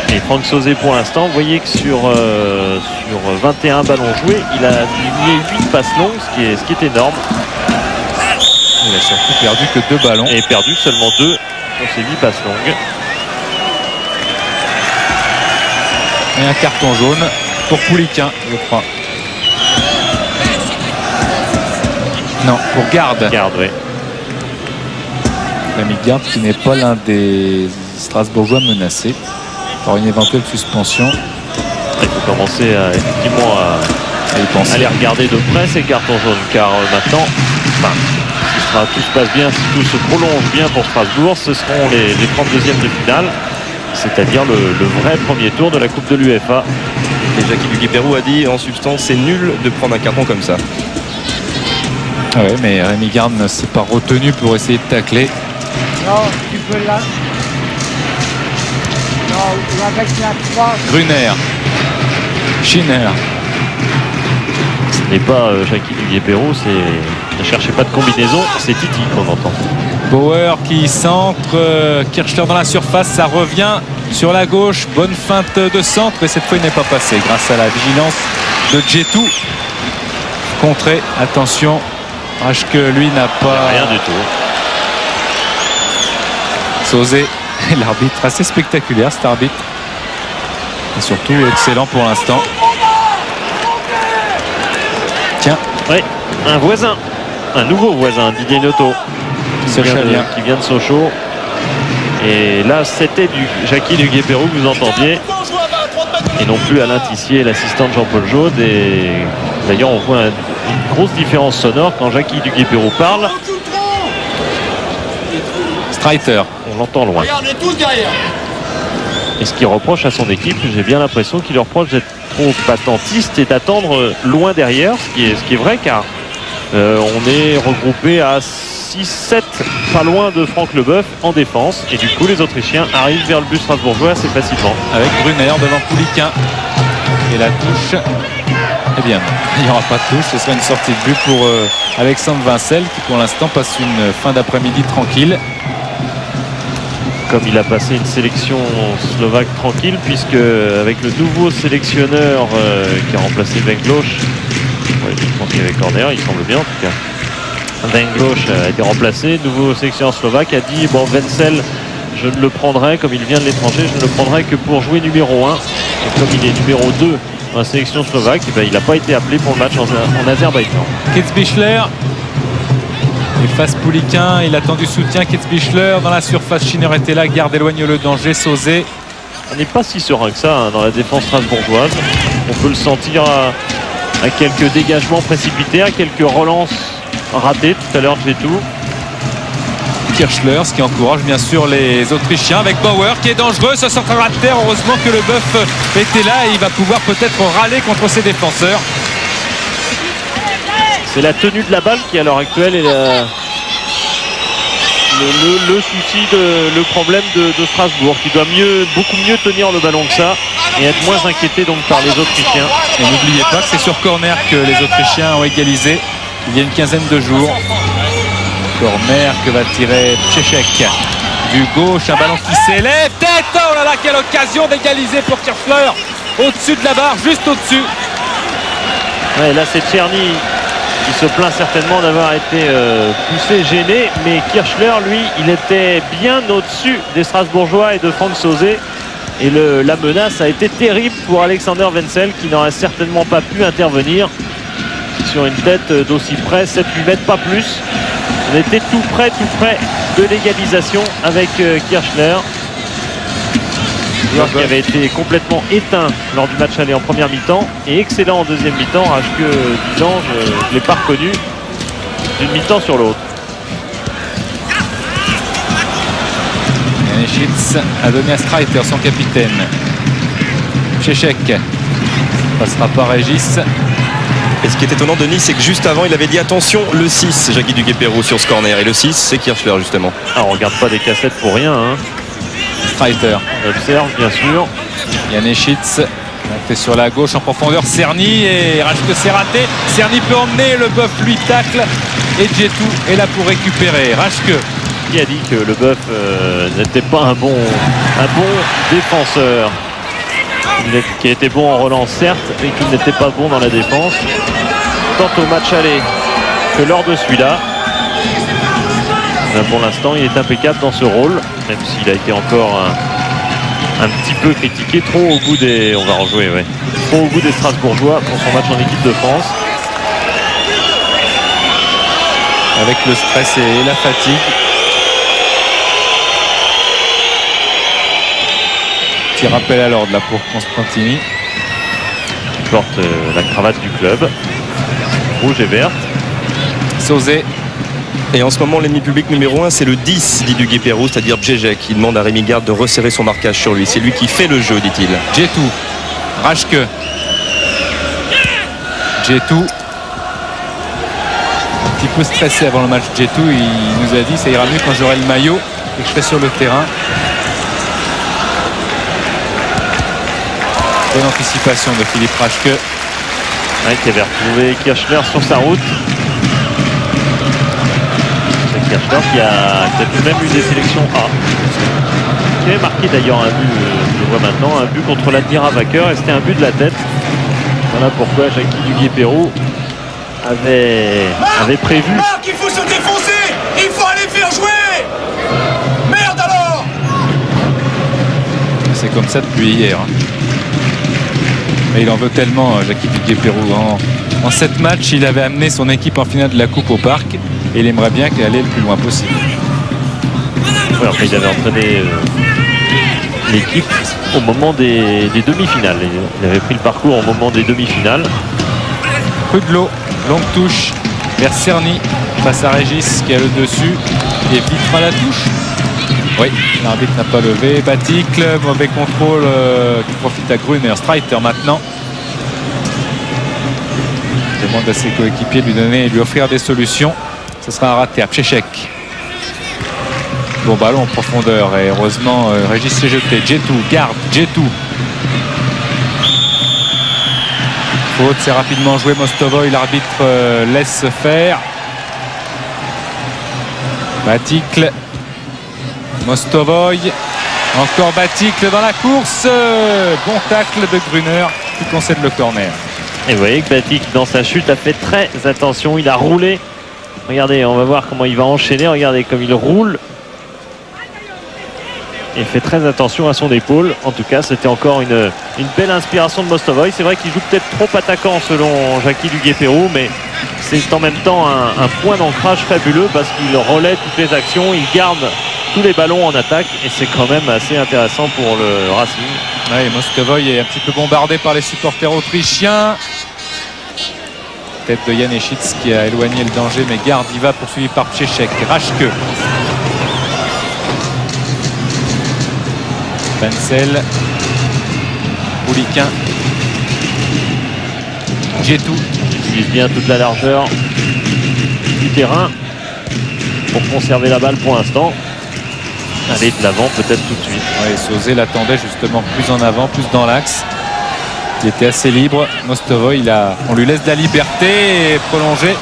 Et Franck Sauzé, pour l'instant, vous voyez que sur 21 ballons joués, il a lié 8 passes longues, ce qui est énorme. Il a surtout perdu que 2 ballons. Et perdu seulement 2 sur ces 8 passes longues. Et un carton jaune pour Pouliquen, je crois. Non, pour Garde. Garde, oui. L'ami Garde qui n'est pas l'un des Strasbourgeois menacés par une éventuelle suspension. Il faut commencer effectivement à les regarder de près, ces cartons jaunes, car maintenant, si tout se passe bien, si tout se prolonge bien pour Strasbourg, ce seront les 32e de finale, c'est-à-dire le vrai premier tour de la Coupe de l'UEFA. Et Jackie du Guépérou a dit en substance, c'est nul de prendre un carton comme ça. Ah ouais, mais Rémi Garde ne s'est pas retenu pour essayer de tacler. Non, tu peux là. Non, avec la 3. Gruner. Schinner. Ce n'est pas Jackie du Guépérou, ne cherchez pas de combinaison, c'est Titi qu'on entend. Bauer qui centre. Kirchler dans la surface, ça revient. sur la gauche. Bonne feinte de centre, mais cette fois il n'est pas passé grâce à la vigilance de Djetou. Contré, attention, Raschke lui n'a pas Rien du tout. Sauzé, l'arbitre assez spectaculaire cet arbitre. Et surtout excellent pour l'instant. Tiens, Oui, un voisin, un nouveau voisin, Didier Noto, Sochalien. qui vient de Sochaux. Et là, c'était du Jackie du Guépérou que vous entendiez, et non plus Alain Tissier, l'assistant de Jean-Paul Jaude. Et d'ailleurs, on voit une grosse différence sonore quand Jackie du Guépérou parle. Streiter. On l'entend loin. Regardez tous derrière. Et ce qu'il reproche à son équipe, j'ai bien l'impression qu'il leur reproche d'être trop attentiste et d'attendre loin derrière, ce qui est vrai, car on est regroupé à 6-7, pas loin de Franck Leboeuf en défense. Et du coup, les Autrichiens arrivent vers le but strasbourgeois assez facilement. Avec Brunner devant Pouliquin. Et la touche, eh bien, il n'y aura pas de touche. Ce sera une sortie de but pour Alexandre Vincel, qui pour l'instant passe une fin d'après-midi tranquille. Comme il a passé une sélection slovaque tranquille, puisque avec le nouveau sélectionneur qui a remplacé Vengloš, je pense qu'il y avait corner, il semble bien en tout cas. Vengloš a été remplacé, nouveau sélectionneur slovaque a dit bon, Vincel, je ne le prendrai, comme il vient de l'étranger, je ne le prendrai que pour jouer numéro 1. Et comme il est numéro 2 dans la sélection slovaque, et ben, il n'a pas été appelé pour le match en Azerbaïdjan. Kitzbichler. Et face Pouliquin, il attend du soutien. Kitzbichler dans la surface, Schinner était là, garde éloigne le danger. Sauzé. On n'est pas si serein que ça hein, dans la défense strasbourgeoise. On peut le sentir à quelques dégagements précipités, à quelques relances ratées tout à l'heure de Djetou. Kirchler, ce qui encourage bien sûr les Autrichiens avec Bauer qui est dangereux, ce centre à terre. Heureusement que Leboeuf était là et il va pouvoir peut-être râler contre ses défenseurs. C'est la tenue de la balle qui à l'heure actuelle est le souci, le problème de Strasbourg, qui doit beaucoup mieux tenir le ballon que ça et être moins inquiété donc par les Autrichiens. Et n'oubliez pas que c'est sur corner que les Autrichiens ont égalisé il y a une quinzaine de jours. Corner que va tirer Tchechek du gauche, un ballon qui s'élève, tête, oh là là, quelle occasion d'égaliser pour Kirchler, au-dessus de la barre, juste au-dessus. Ouais, là c'est Tcherny qui se plaint certainement d'avoir été poussé, gêné, mais Kirchler lui il était bien au-dessus des Strasbourgeois et de Franck Sauzé, et la menace a été terrible pour Alexander Vincel qui n'aurait certainement pas pu intervenir sur une tête d'aussi près, 7-8 mètres, pas plus. On était tout près de l'égalisation avec Kirchler, joueur qui avait été complètement éteint lors du match aller en première mi-temps et excellent en deuxième mi-temps. Raschke disant je ne l'ai pas reconnu d'une mi-temps sur l'autre. Janeschitz a donné à Streiter, son capitaine. Tchechek passera par Régis. Et ce qui est étonnant, Denis, c'est que juste avant, il avait dit attention, le 6, Jackie du Guépérou sur ce corner. Et le 6, c'est Kirchler, justement. Alors on regarde pas des cassettes pour rien. Hein. Streiter. On observe, bien sûr. Janeschitz monté sur la gauche en profondeur. Cerny et Raschke s'est raté. Cerny peut emmener, Leboeuf lui tacle. Et Djetou est là pour récupérer. Raschke. Qui a dit que Leboeuf n'était pas un bon défenseur, qui était bon en relance certes, mais qui n'était pas bon dans la défense, tant au match aller que lors de celui-là. Pour l'instant il est impeccable dans ce rôle, même s'il a été encore un petit peu critiqué, trop au goût des trop au goût des Strasbourgeois pour son match en équipe de France. Avec le stress et la fatigue. Petit rappel à l'ordre là pour Constantini. Il porte la cravate du club, rouge et verte. Sauzé. Et en ce moment, l'ennemi public numéro 1, c'est le 10, dit du Guépérou, c'est-à-dire Bjejek. Il demande à Rémi Garde de resserrer son marquage sur lui. C'est lui qui fait le jeu, dit-il. Djetou. Raschke. Djetou. Un petit peu stressé avant le match. Djetou, il nous a dit ça ira mieux quand j'aurai le maillot et que je serai sur le terrain. Bonne anticipation de Philippe Raschke. Ouais, qui avait retrouvé Kirchner sur sa route. Kirchler qui a tout de même eu des sélections A. Qui avait marqué d'ailleurs un but, je le vois maintenant, un but contre l'Admira Vainqueur et c'était un but de la tête. Voilà pourquoi Jackie Duguay-Peyroux avait prévu. Marc, il faut se défoncer. Il faut aller faire jouer. Merde alors. C'est comme ça depuis hier. Mais il en veut tellement, Jackie Duguay-Peyroux. En 7 matchs, il avait amené son équipe en finale de la Coupe au Parc et il aimerait bien qu'elle aille le plus loin possible. Ouais, enfin, il avait entraîné l'équipe au moment des demi-finales. Il avait pris le parcours au moment des demi-finales. Prud'Hommes, longue touche vers Cerny face à Régis qui a le dessus et Vitre à la touche. Oui, l'arbitre n'a pas levé. Baticle, mauvais contrôle qui profite à Gruner. Streiter maintenant. Il demande à ses coéquipiers de lui donner et lui offrir des solutions. Ce sera un raté à Pchechek. Bon ballon en profondeur et heureusement Régis s'est jeté. Djetou garde, Djetou. Faute, c'est rapidement joué. Mostovoy, l'arbitre laisse faire. Baticle. Mostovoy. Encore Baticle dans la course. Bon tacle de Gruner qui concède le corner. Et vous voyez que Baticle dans sa chute a fait très attention. Il a roulé. Regardez, on va voir comment il va enchaîner. Regardez comme il roule. Et fait très attention à son épaule. En tout cas, c'était encore une belle inspiration de Mostovoy. C'est vrai qu'il joue peut-être trop attaquant selon Jackie Duguay-Peyroux, mais c'est en même temps un point d'ancrage fabuleux parce qu'il relaie toutes les actions, il garde tous les ballons en attaque et c'est quand même assez intéressant pour le Racing. Ouais, Mostovoy est un petit peu bombardé par les supporters autrichiens. Tête de Janeschitz qui a éloigné le danger, mais garde, il va poursuivi par Pchechek. Raschke. Benzel, Pouliquin, Djetou. Il utilise bien toute la largeur du terrain pour conserver la balle pour l'instant. Aller de l'avant peut-être tout de suite. Ouais, Sauzé l'attendait justement plus en avant, plus dans l'axe. Il était assez libre. Mostovoy, on lui laisse de la liberté et prolongé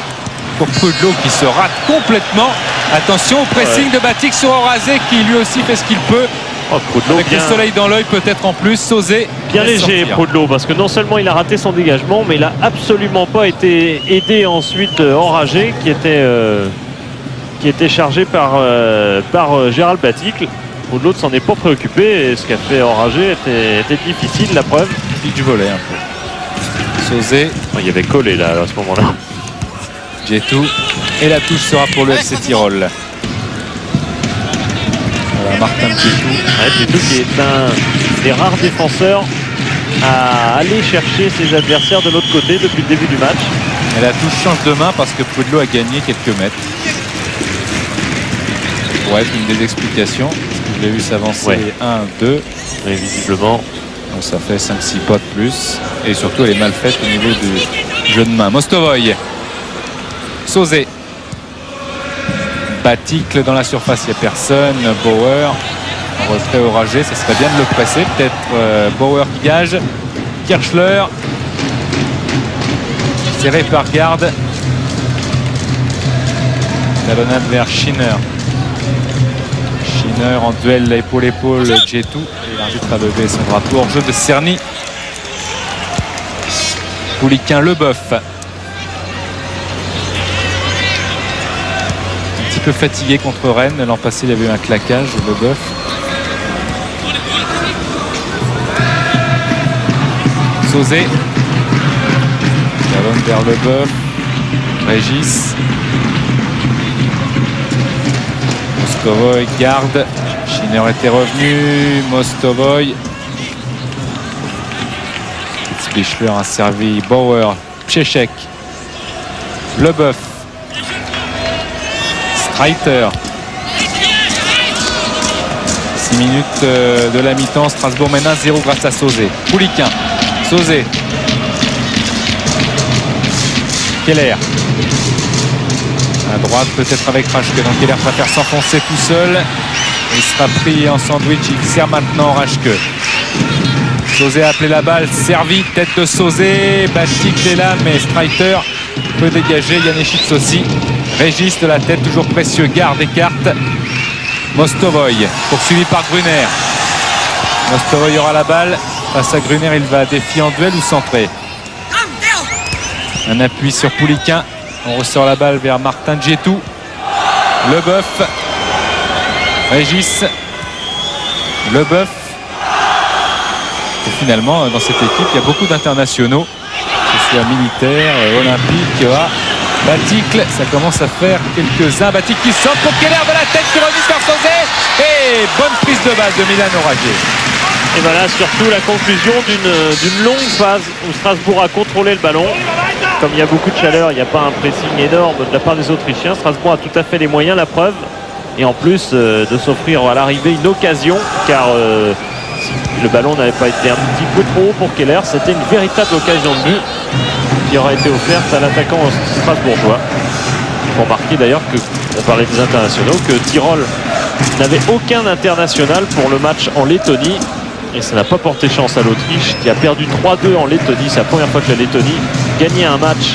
pour Prud'Hommes qui se rate complètement. Attention au pressing de Batik sur Orazé qui lui aussi fait ce qu'il peut. Oh, avec le soleil dans l'œil peut-être en plus. Sauzé bien léger Prud'Hommes parce que non seulement il a raté son dégagement mais il a absolument pas été aidé ensuite Enragé qui était chargé par Gérald Baticle. Prud'Hommes s'en est pas préoccupé et ce qu'a fait Enragé était difficile, la preuve. Il du volet un peu. Sauzé. Il y avait collé là à ce moment-là. Djetou et la touche sera pour le FC Tyrol. Martin Djetou. Djetou qui est un des rares défenseurs à aller chercher ses adversaires de l'autre côté depuis le début du match. Et la touche change de main parce que Prud'Hommes a gagné quelques mètres. Ça pourrait être une des explications. Je l'ai vu s'avancer 1, 2. Et visiblement. Donc ça fait 5-6 pas de plus. Et surtout elle est mal faite au niveau du jeu de main. Mostovoy. Sauzé. Baticle dans la surface, il n'y a personne. Bauer en retrait Oragé, ça serait bien de le presser. Peut-être Bauer qui gage. Kirchler. Serré par garde. Talonnade vers Schinner. Schinner en duel épaule-épaule Djetou. Et l'arbitre a levé son drapeau en jeu de Cerny. Pouliquin Leboeuf. Fatigué contre Rennes. L'an passé il y avait eu un claquage. Leboeuf. Sauzé. Ballon vers Leboeuf. Régis. Mostovoy garde. Schinner était revenu. Mostovoy. Spichler a servi. Bauer. Pchechek. Leboeuf. Streiter. 6 minutes de la mi-temps. Strasbourg mène 1-0 grâce à Sauzé. Pouliquin. Sauzé. Keller. À droite peut-être avec Raschke. Donc Keller préfère s'enfoncer tout seul. Il sera pris en sandwich. Il sert maintenant Raschke. Sauzé a appelé la balle. Servi. Tête de Sauzé. Baticle est là mais Streiter peut dégager. Janicic aussi. Régis de la tête, toujours précieux. Garde, écarte. Mostovoy, poursuivi par Gruner. Mostovoy aura la balle. Face à Gruner, il va défier en duel ou centrer. Un appui sur Pouliquin. On ressort la balle vers Martin Djetou. Leboeuf. Régis. Leboeuf. Et finalement, dans cette équipe, il y a beaucoup d'internationaux, que ce soit militaires, olympiques, Baticle, ça commence à faire quelques-uns. Baticle qui sort pour Keller de la tête, qui remise par Sauzet. Et bonne prise de balle de Milan Oragué. Et voilà surtout la conclusion d'une longue phase où Strasbourg a contrôlé le ballon. Comme il y a beaucoup de chaleur, il n'y a pas un pressing énorme de la part des Autrichiens. Strasbourg a tout à fait les moyens, la preuve. Et en plus de s'offrir à l'arrivée une occasion, car si le ballon n'avait pas été un petit peu trop haut pour Keller, c'était une véritable occasion de but qui aurait été offerte à l'attaquant strasbourgeois. Il faut remarquer d'ailleurs que, on parlait des internationaux, que Tirol n'avait aucun international pour le match en Lettonie. Et ça n'a pas porté chance à l'Autriche, qui a perdu 3-2 en Lettonie. C'est la première fois que la Lettonie gagnait un match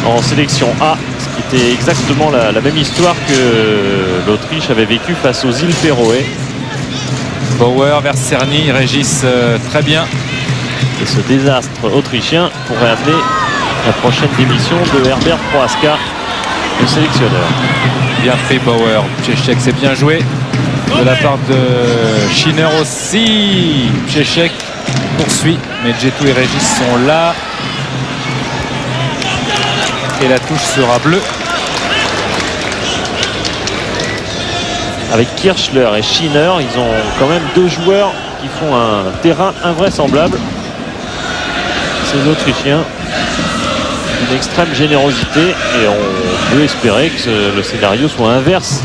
en sélection A, ce qui était exactement la même histoire que l'Autriche avait vécu face aux îles Féroé. Bauer vers Cerny, Régis très bien. Et ce désastre autrichien pourrait amener la prochaine démission de Herbert Prohaska, le sélectionneur. Bien fait Bauer. Tchechek, c'est bien joué de la part de Schinner aussi. Tchechek poursuit, mais Djetou et Régis sont là. Et la touche sera bleue. Avec Kirchler et Schinner, ils ont quand même deux joueurs qui font un terrain invraisemblable. Ces Autrichiens, une extrême générosité, et on peut espérer que le scénario soit inverse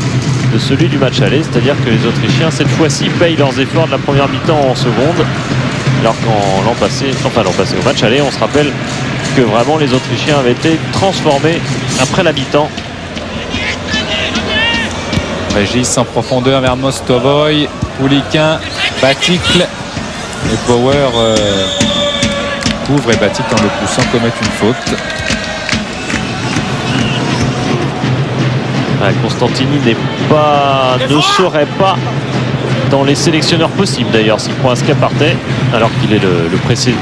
de celui du match aller, c'est-à-dire que les Autrichiens cette fois-ci payent leurs efforts de la première mi-temps en seconde, alors qu'en l'an passé au match aller, on se rappelle que vraiment les Autrichiens avaient été transformés après la mi-temps. Régis en profondeur vers Mostovoy, Pouliquin, Baticle et Bauer couvre, et Baticle en le poussant commet une faute. Constantini ne serait pas dans les sélectionneurs possibles d'ailleurs si Prohaska partait, alors qu'il est le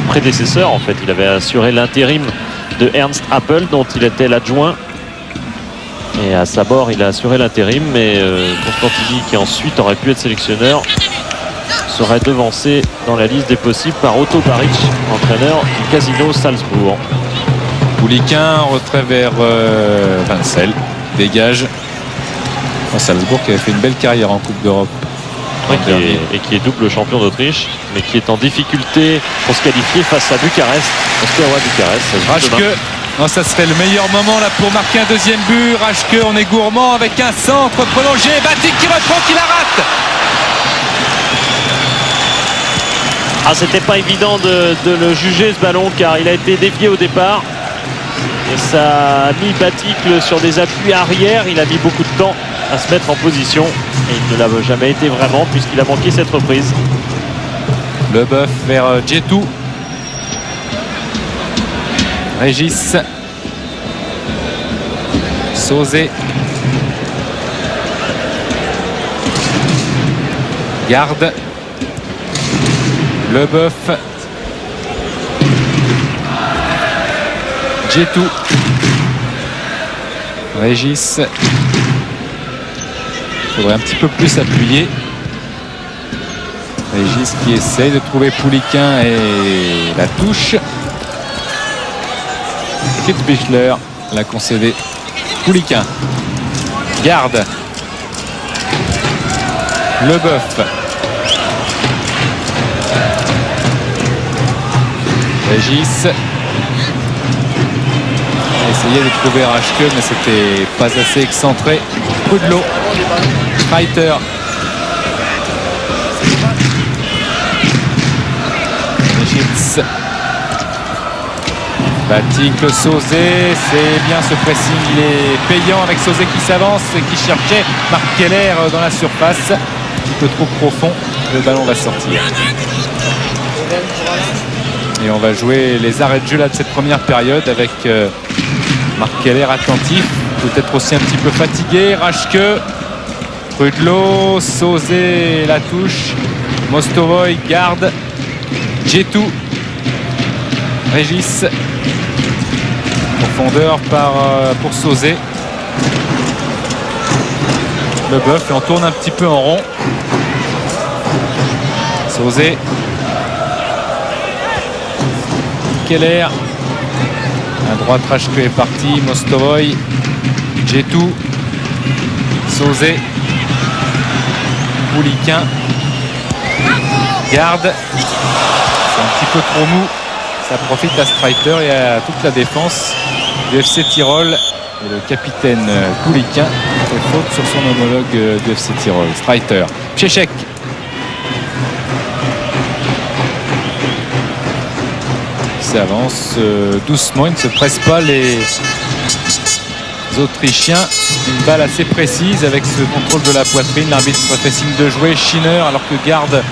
prédécesseur. En fait, il avait assuré l'intérim de Ernst Happel, dont il était l'adjoint. Et à sa bord, il a assuré l'intérim, mais Constantini, qui ensuite aurait pu être sélectionneur, serait devancé dans la liste des possibles par Otto Baric, entraîneur du Casino Salzbourg. Pouliquin, retrait vers Vincel, dégage. Salzbourg qui avait fait une belle carrière en Coupe d'Europe. Et qui est double champion d'Autriche, mais qui est en difficulté pour se qualifier face à Bucarest. Raschke, ça serait le meilleur moment là pour marquer un deuxième but. Raschke, on est gourmand avec un centre prolongé. Batik qui reprend, qui la rate. C'était pas évident de le juger ce ballon, car il a été dévié au départ. Et ça a mis Baticle sur des appuis arrière. Il a mis beaucoup de temps à se mettre en position. Et il ne l'a jamais été vraiment, puisqu'il a manqué cette reprise. Leboeuf vers Djetou. Régis. Sauzet. Garde. Leboeuf. Djetou. Régis. Il faudrait un petit peu plus appuyer. Régis qui essaye de trouver Pouliquin et la touche. Kitzbichler l'a concédé. Pouliquin. Garde. Leboeuf. Régis. Essayé de trouver Raschke, mais c'était pas assez excentré. Coup de l'eau. Reiter. Schitz. Baticle, Sauzet, c'est bien ce pressing, il est payant avec Sauzet qui s'avance et qui cherchait Marc Keller dans la surface. Un petit peu trop profond, le ballon va sortir. Et on va jouer les arrêts de jeu là de cette première période avec Marc Keller attentif, peut-être aussi un petit peu fatigué. Raschke, Prudlo, Sauzé la touche, Mostovoy garde, Djetou, Régis, profondeur pour Sauzé. Le bœuf et on tourne un petit peu en rond. Sauzé, Keller, à droite Raschke est parti, Mostovoy, Djetou, Sauzé, Bouliquin, garde, c'est un petit peu trop mou, ça profite à Streiter et à toute la défense du FC Tyrol. Et le capitaine Bouliquin fait faute sur son homologue du FC Tyrol, Streiter. Pieszek. Il s'avance doucement, il ne se presse pas les Autrichiens. Une balle assez précise avec ce contrôle de la poitrine. L'arbitre fait signe de jouer. Schinner, alors que Garde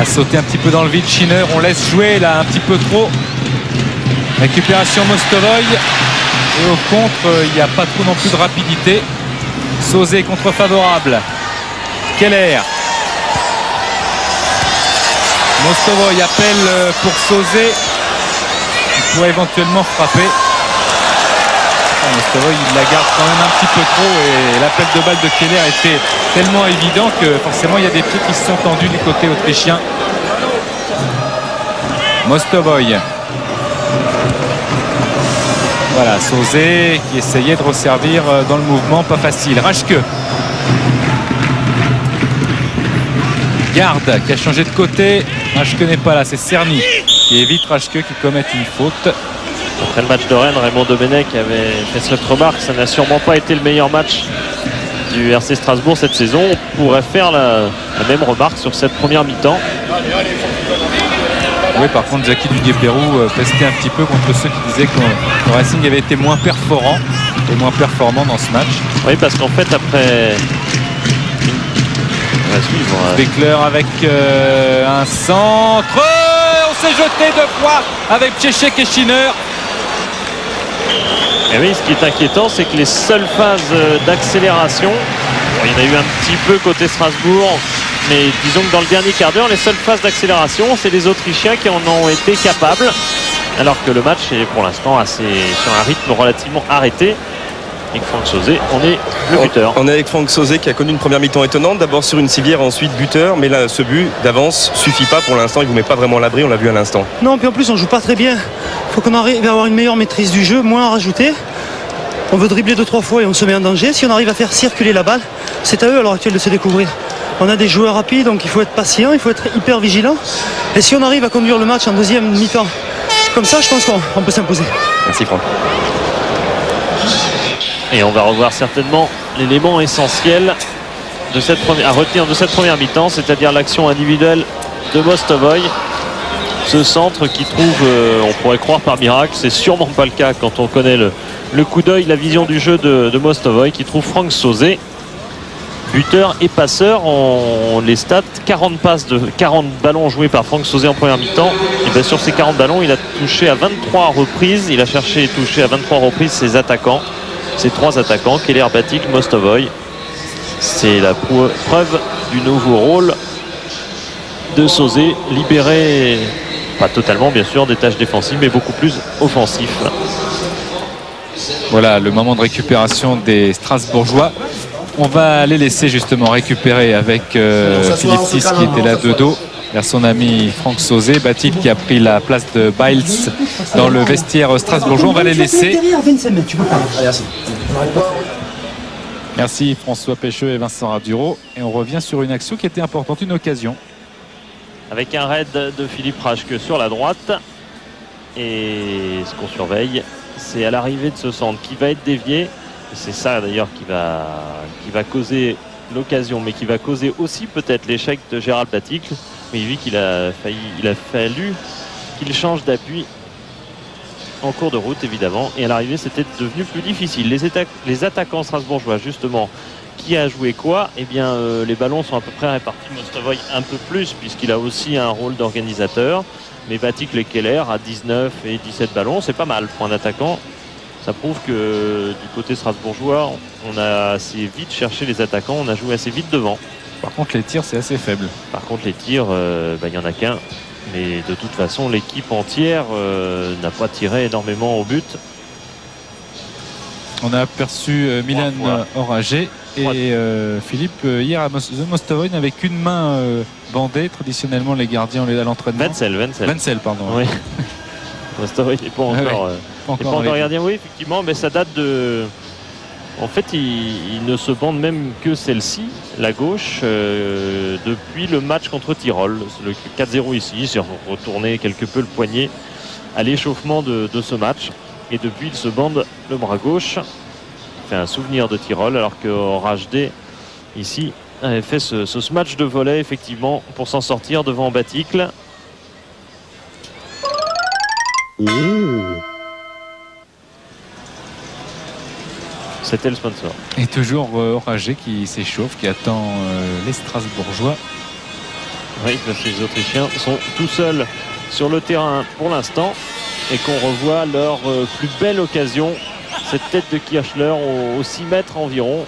a sauté un petit peu dans le vide. Schinner, on laisse jouer là un petit peu trop. Récupération Mostovoy. Et au contre, il n'y a pas trop non plus de rapidité. Sauzé contre favorable. Keller. Mostovoy appelle pour Sauzé. Il pourrait éventuellement frapper. Mostovoy, il la garde quand même un petit peu trop et l'appel de balle de Keller était tellement évident que forcément il y a des pieds qui se sont tendus du côté autrichien. Mostovoy. Voilà, Sauzé qui essayait de resservir dans le mouvement, pas facile. Raschke. Garde qui a changé de côté. Raschke n'est pas là, c'est Cerny qui évite Raschke qui commet une faute. Après le match de Rennes, Raymond Domenech avait fait cette remarque. Ça n'a sûrement pas été le meilleur match du RC Strasbourg cette saison. On pourrait faire la même remarque sur cette première mi-temps. Oui, par contre, Jackie du Guépérou pestait un petit peu contre ceux qui disaient que le Racing avait été moins performant dans ce match. Oui, parce qu'en fait, après... On va suivre. Beckler avec un centre. On s'est jeté deux fois avec Pieszek et Schinner. Et oui, ce qui est inquiétant, c'est que les seules phases d'accélération, il y en a eu un petit peu côté Strasbourg, mais disons que dans le dernier quart d'heure, les seules phases d'accélération, c'est les Autrichiens qui en ont été capables, alors que le match est pour l'instant assez sur un rythme relativement arrêté. Et Franck Sauzé, on est le buteur. On est avec Franck Sauzé qui a connu une première mi-temps étonnante, d'abord sur une civière, ensuite buteur, mais là ce but d'avance suffit pas pour l'instant, il vous met pas vraiment à l'abri, on l'a vu à l'instant. Non, puis en plus on joue pas très bien. Il faut qu'on arrive à avoir une meilleure maîtrise du jeu, moins à rajouter. On veut dribbler 2-3 fois et on se met en danger. Si on arrive à faire circuler la balle, c'est à eux à l'heure actuelle de se découvrir. On a des joueurs rapides, donc il faut être patient, il faut être hyper vigilant. Et si on arrive à conduire le match en deuxième mi-temps comme ça, je pense qu'on peut s'imposer. Merci Franck. Et on va revoir certainement l'élément essentiel de à retenir de cette première mi-temps, c'est-à-dire l'action individuelle de Mostovoy. Ce centre qui trouve, on pourrait croire par miracle, c'est sûrement pas le cas quand on connaît le coup d'œil, la vision du jeu de Mostovoy, qui trouve Franck Sauzé. Buteur et passeur, les stats, 40 ballons joués par Franck Sauzé en première mi-temps. Et bien sur ces 40 ballons, il a touché à 23 reprises, il a cherché et touché à 23 reprises ses attaquants. Ces trois attaquants, Keller, Batik, Mostovoy. C'est la preuve du nouveau rôle de Sauzé, libéré, pas totalement bien sûr, des tâches défensives, mais beaucoup plus offensif. Voilà le moment de récupération des Strasbourgeois. On va les laisser justement récupérer avec Philippe Tis qui était là de dos vers son ami Franck Sauzé. Batik qui a pris la place de Biles dans le vestiaire strasbourgeois. On va les laisser. Merci François Pêcheux et Vincent Raduro. Et on revient sur une action qui était importante, une occasion. Avec un raid de Philippe Raschke sur la droite. Et ce qu'on surveille, c'est à l'arrivée de ce centre qui va être dévié. C'est ça d'ailleurs qui va causer l'occasion, mais qui va causer aussi peut-être l'échec de Gérald Batik. Mais vu qu'il a fallu qu'il change d'appui en cours de route évidemment, et à l'arrivée c'était devenu plus difficile. Les attaquants strasbourgeois justement, qui a joué quoi? Eh bien les ballons sont à peu près répartis. Mostovoy un peu plus puisqu'il a aussi un rôle d'organisateur, mais Batik et Keller à 19 et 17 ballons, c'est pas mal pour un attaquant. Ça prouve que du côté strasbourgeois, on a assez vite cherché les attaquants, on a joué assez vite devant. Par contre, les tirs, c'est assez faible. Par contre, les tirs, il n'y en a qu'un. Mais de toute façon, l'équipe entière n'a pas tiré énormément au but. On a aperçu Milan Oragé et Philippe hier à The Mostovoine avec une main bandée. Traditionnellement, les gardiens, on les a à l'entraînement. Wenzel, pardon. Oui. Mostovoine n'est pas encore, pas encore gardien. Oui, effectivement, mais ça date de... En fait, il ne se bande même que celle-ci, la gauche, depuis le match contre Tyrol. Le 4-0 ici, il s'est retourné quelque peu le poignet à l'échauffement de ce match. Et depuis, il se bande le bras gauche. Il fait un souvenir de Tyrol, alors que Orage-D, ici, avait fait ce match de volley, effectivement, pour s'en sortir devant Baticle. C'était le sponsor. Et toujours Oragé qui s'échauffe, qui attend les Strasbourgeois. Oui, parce que les Autrichiens sont tout seuls sur le terrain pour l'instant et qu'on revoit leur plus belle occasion. Cette tête de Kirchler aux 6 mètres environ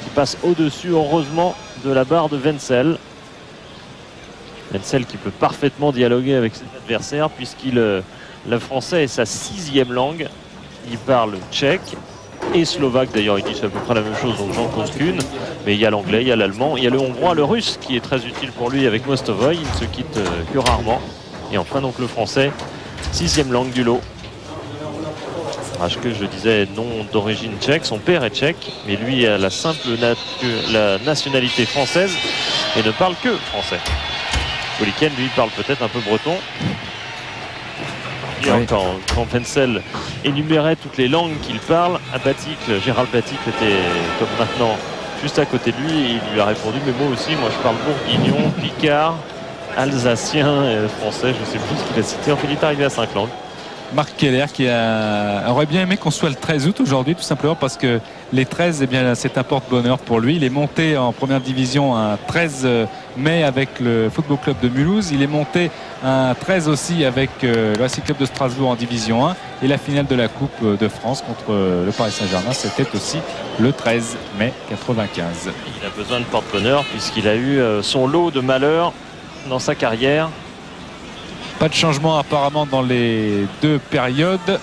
qui passe au-dessus, heureusement, de la barre de Wenzel. Wenzel qui peut parfaitement dialoguer avec ses adversaires puisqu'il le français est sa 6e langue. Il parle tchèque et slovaque, d'ailleurs il dit à peu près la même chose, donc j'en compte qu'une, mais il y a l'anglais, il y a l'allemand, il y a le hongrois, le russe qui est très utile pour lui avec Mostovoy, il ne se quitte que rarement, et enfin donc le français, 6e langue du lot. Que je disais nom d'origine tchèque, son père est tchèque, mais lui a la simple la nationalité française et ne parle que français. Poliken lui parle peut-être un peu breton. Oui. Quand Wenzel énumérait toutes les langues qu'il parle, à Baticle, Gérald Baticle était comme maintenant juste à côté de lui et il lui a répondu mais moi aussi, moi je parle bourguignon, picard, alsacien, français, je ne sais plus ce qu'il a cité. En fait il est arrivé à 5 langues. Marc Keller qui aurait bien aimé qu'on soit le 13 août aujourd'hui, tout simplement parce que les 13, eh bien, c'est un porte-bonheur pour lui. Il est monté en première division un 13 mai avec le Football Club de Mulhouse. Il est monté un 13 aussi avec le Racing Club de Strasbourg en division 1. Et la finale de la Coupe de France contre le Paris Saint-Germain, c'était aussi le 13 mai 95. Il a besoin de porte-bonheur puisqu'il a eu son lot de malheurs dans sa carrière. Pas de changement apparemment dans les deux périodes.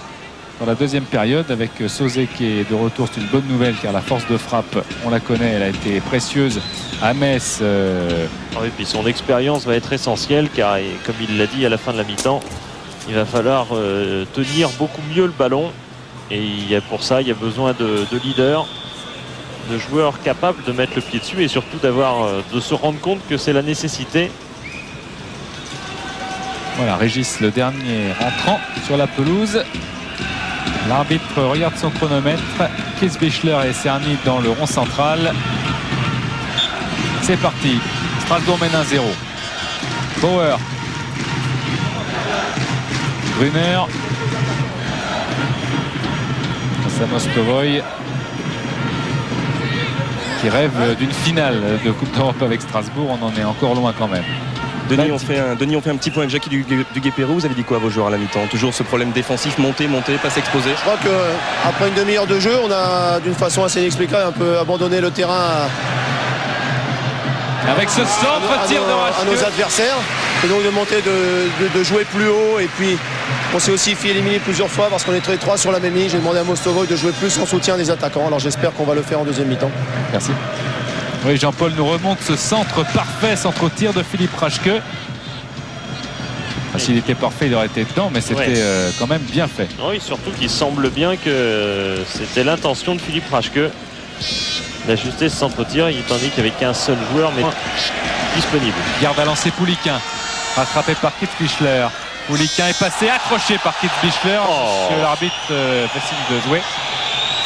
Dans la deuxième période avec Sauzet qui est de retour, c'est une bonne nouvelle car la force de frappe, on la connaît, elle a été précieuse à Metz. Oui, puis son expérience va être essentielle car, comme il l'a dit à la fin de la mi-temps, il va falloir tenir beaucoup mieux le ballon et pour ça il y a besoin de leaders, de joueurs capables de mettre le pied dessus et surtout de se rendre compte que c'est la nécessité. Voilà, Régis, le dernier rentrant sur la pelouse. L'arbitre regarde son chronomètre. Chris Bichler et Cerny dans le rond central. C'est parti. Strasbourg mène 1-0. Bauer. Brunner. Face à Mostovoy, qui rêve d'une finale de Coupe d'Europe avec Strasbourg. On en est encore loin quand même. Denis, on fait un petit point avec Jackie du Guépérou. Vous avez dit quoi à vos joueurs à la mi-temps? Toujours ce problème défensif, monter, pas s'exposer. Je crois qu'après une demi-heure de jeu, on a d'une façon assez inexplicable un peu abandonné le terrain avec ce centre tir à nos adversaires. Et donc de monter, de jouer plus haut. Et puis on s'est aussi fait éliminer plusieurs fois parce qu'on est très étroit sur la même ligne. J'ai demandé à Mostovoy de jouer plus en soutien des attaquants. Alors j'espère qu'on va le faire en deuxième mi-temps. Merci. Oui, Jean-Paul nous remonte ce centre parfait, centre tir de Philippe Raschke. S'il était parfait, il aurait été dedans, mais c'était quand même bien fait. Oui, surtout qu'il semble bien que c'était l'intention de Philippe Raschke d'ajuster ce centre tir, tandis qu'il n'y avait qu'un seul joueur mais disponible. Garde à lancer Pouliquin, rattrapé par Kit Bichler. Pouliquin est passé, accroché par Kit Bichler. L'arbitre fait signe de jouer.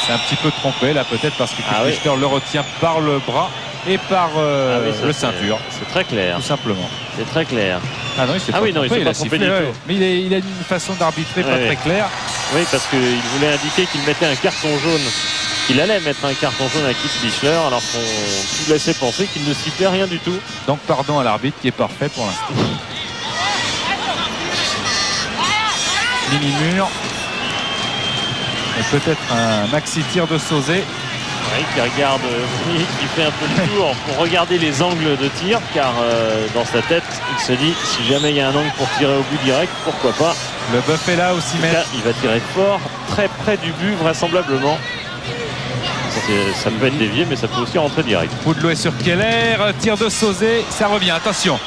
C'est un petit peu trompé là peut-être parce que Bichler le retient par le bras et par le ceinture. C'est très clair. Tout simplement. C'est très clair. Ah non, il s'est pas trompé, il a sifflé. Mais il a une façon d'arbitrer pas très claire. Oui, parce qu'il voulait indiquer qu'il mettait un carton jaune, qu'il allait mettre un carton jaune à Kit Bichler, alors qu'on tout laissait penser qu'il ne sifflait rien du tout. Donc pardon à l'arbitre qui est parfait pour l'instant. Mini-mur. Et peut-être un maxi tir de Sauzet. Oui, qui regarde, qui fait un peu le tour pour regarder les angles de tir, car dans sa tête, il se dit si jamais il y a un angle pour tirer au but direct, pourquoi pas. Le Boeuf est là aussi, mètres. Il va tirer fort, très près du but, vraisemblablement. Ça peut être dévié, mais ça peut aussi rentrer direct. Poudlot est sur Keller, tir de Sauzet, ça revient, attention.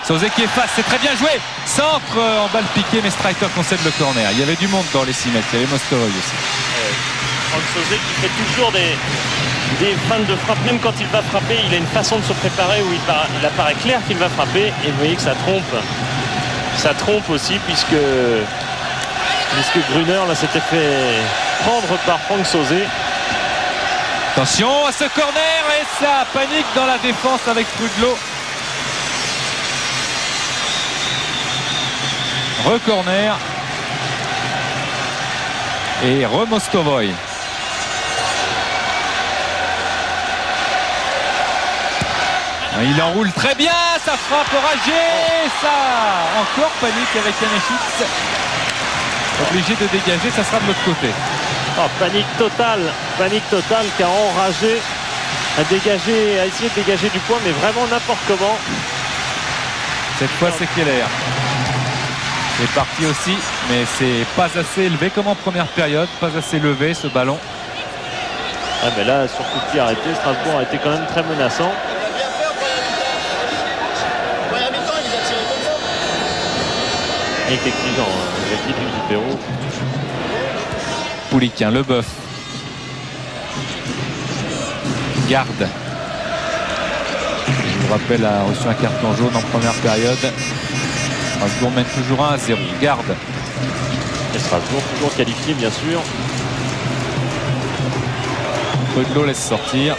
Sauzet qui est face, c'est très bien joué. Centre en balle piquée, mais Striker concède le corner. Il y avait du monde dans les 6 mètres, il y avait Mostovoy aussi. Franck Sauzet qui fait toujours des feintes de frappe, même quand il va frapper, il a une façon de se préparer où il apparaît clair qu'il va frapper, et vous voyez que ça trompe. Ça trompe aussi puisque Gruner là s'était fait prendre par Franck Sauzet. Attention à ce corner et ça panique dans la défense avec Poudlot. Re-corner et re-Mostovoy. Il enroule très bien, ça frappe Ragé, ça encore panique avec Yanechitz. Obligé de dégager, ça sera de l'autre côté. Oh, panique totale car Enragé a essayé de dégager du point, mais vraiment n'importe comment. Cette fois c'est Keller. C'est parti aussi, mais c'est pas assez élevé comme en première période, pas assez levé ce ballon. Ah, mais là, sur coup de pied arrêté, Strasbourg a été quand même très menaçant. Il est exigeant, le petit du Pérou. Pouliquin, Le Boeuf. Garde. Je vous rappelle, a reçu un carton jaune en première période. Strasbourg mène toujours 1-0. Garde. Et Strasbourg toujours qualifié, bien sûr. Poudlot laisse sortir.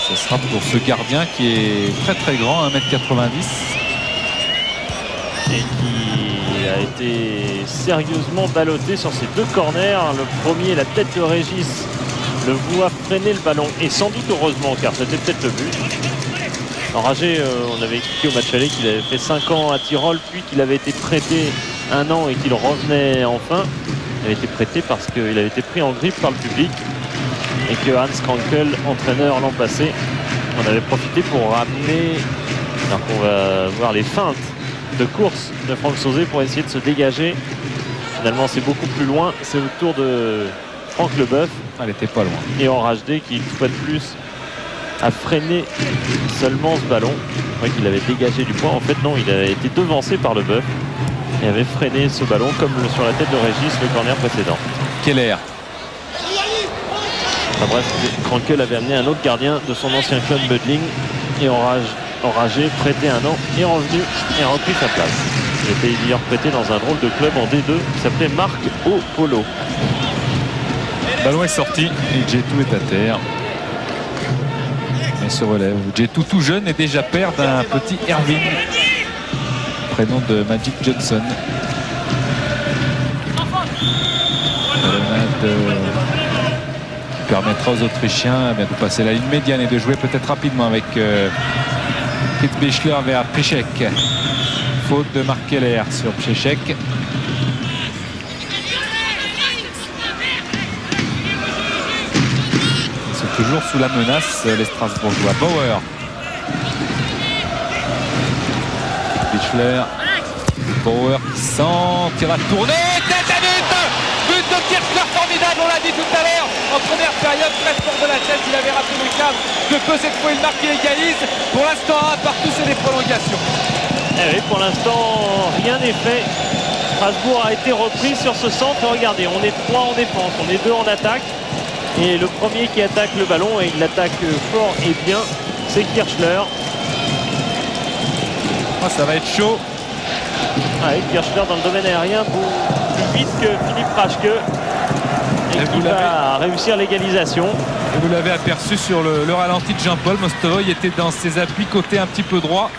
Ce sera pour ce gardien qui est très très grand, 1m90. Et qui a été sérieusement ballotté sur ces deux corners. Le premier, la tête de Régis, le voit freiner le ballon. Et sans doute heureusement, car c'était peut-être le but. Enragé, on avait expliqué au match aller qu'il avait fait 5 ans à Tyrol, puis qu'il avait été prêté 1 an et qu'il revenait enfin. Il avait été prêté parce qu'il avait été pris en grippe par le public. Et que Hans Krankel, entraîneur l'an passé, en avait profité pour ramener. Alors qu'on va voir les feintes de course de Franck Sauzet pour essayer de se dégager. Finalement, c'est beaucoup plus loin. C'est au tour de Franck Leboeuf. Elle était pas loin. Et Enragé qui, une fois de plus, a freiné seulement ce ballon. Je crois qu'il avait dégagé du point. En fait, non, il avait été devancé par Leboeuf et avait freiné ce ballon comme sur la tête de Régis, le corner précédent. Keller. Enfin, bref, Krankel avait amené un autre gardien de son ancien club Budling et Enragé, prêté 1 an, est revenu et a repris sa place. Il était d'ailleurs prêté dans un drôle de club en D2 qui s'appelait Marc O Polo. Le ballon est sorti et Djetou est à terre. Mais se relève. Djetou tout jeune est déjà père d'un petit Erwin, prénom de Magic Johnson. Qui permettra aux Autrichiens de passer la ligne médiane et de jouer peut-être rapidement avec Kitzbichler vers Piszczek. Faute de Marc Keller sur Piszczek. Ils sont toujours sous la menace, les Strasbourgeois. Bauer. Kitzbichler. Bauer qui sent, qui va tourner. Tête à but de Kirchner formidable, on l'a dit tout à l'heure. En première période, très fort de la tête, il avait raté le câble. De peu cette fois, il marque et égalise. Pour l'instant, partout, c'est des prolongations. Eh oui, pour l'instant, rien n'est fait. Strasbourg a été repris sur ce centre. Regardez, on est 3 en défense, on est 2 en attaque. Et le premier qui attaque le ballon, et il l'attaque fort et bien, c'est Kirchner. Oh, ça va être chaud. Ouais, Kirchner dans le domaine aérien plus vite que Philippe Raschke. Et qui va réussir l'égalisation. Et vous l'avez aperçu sur le ralenti de Jean-Paul. Mostovoy était dans ses appuis côté un petit peu droit.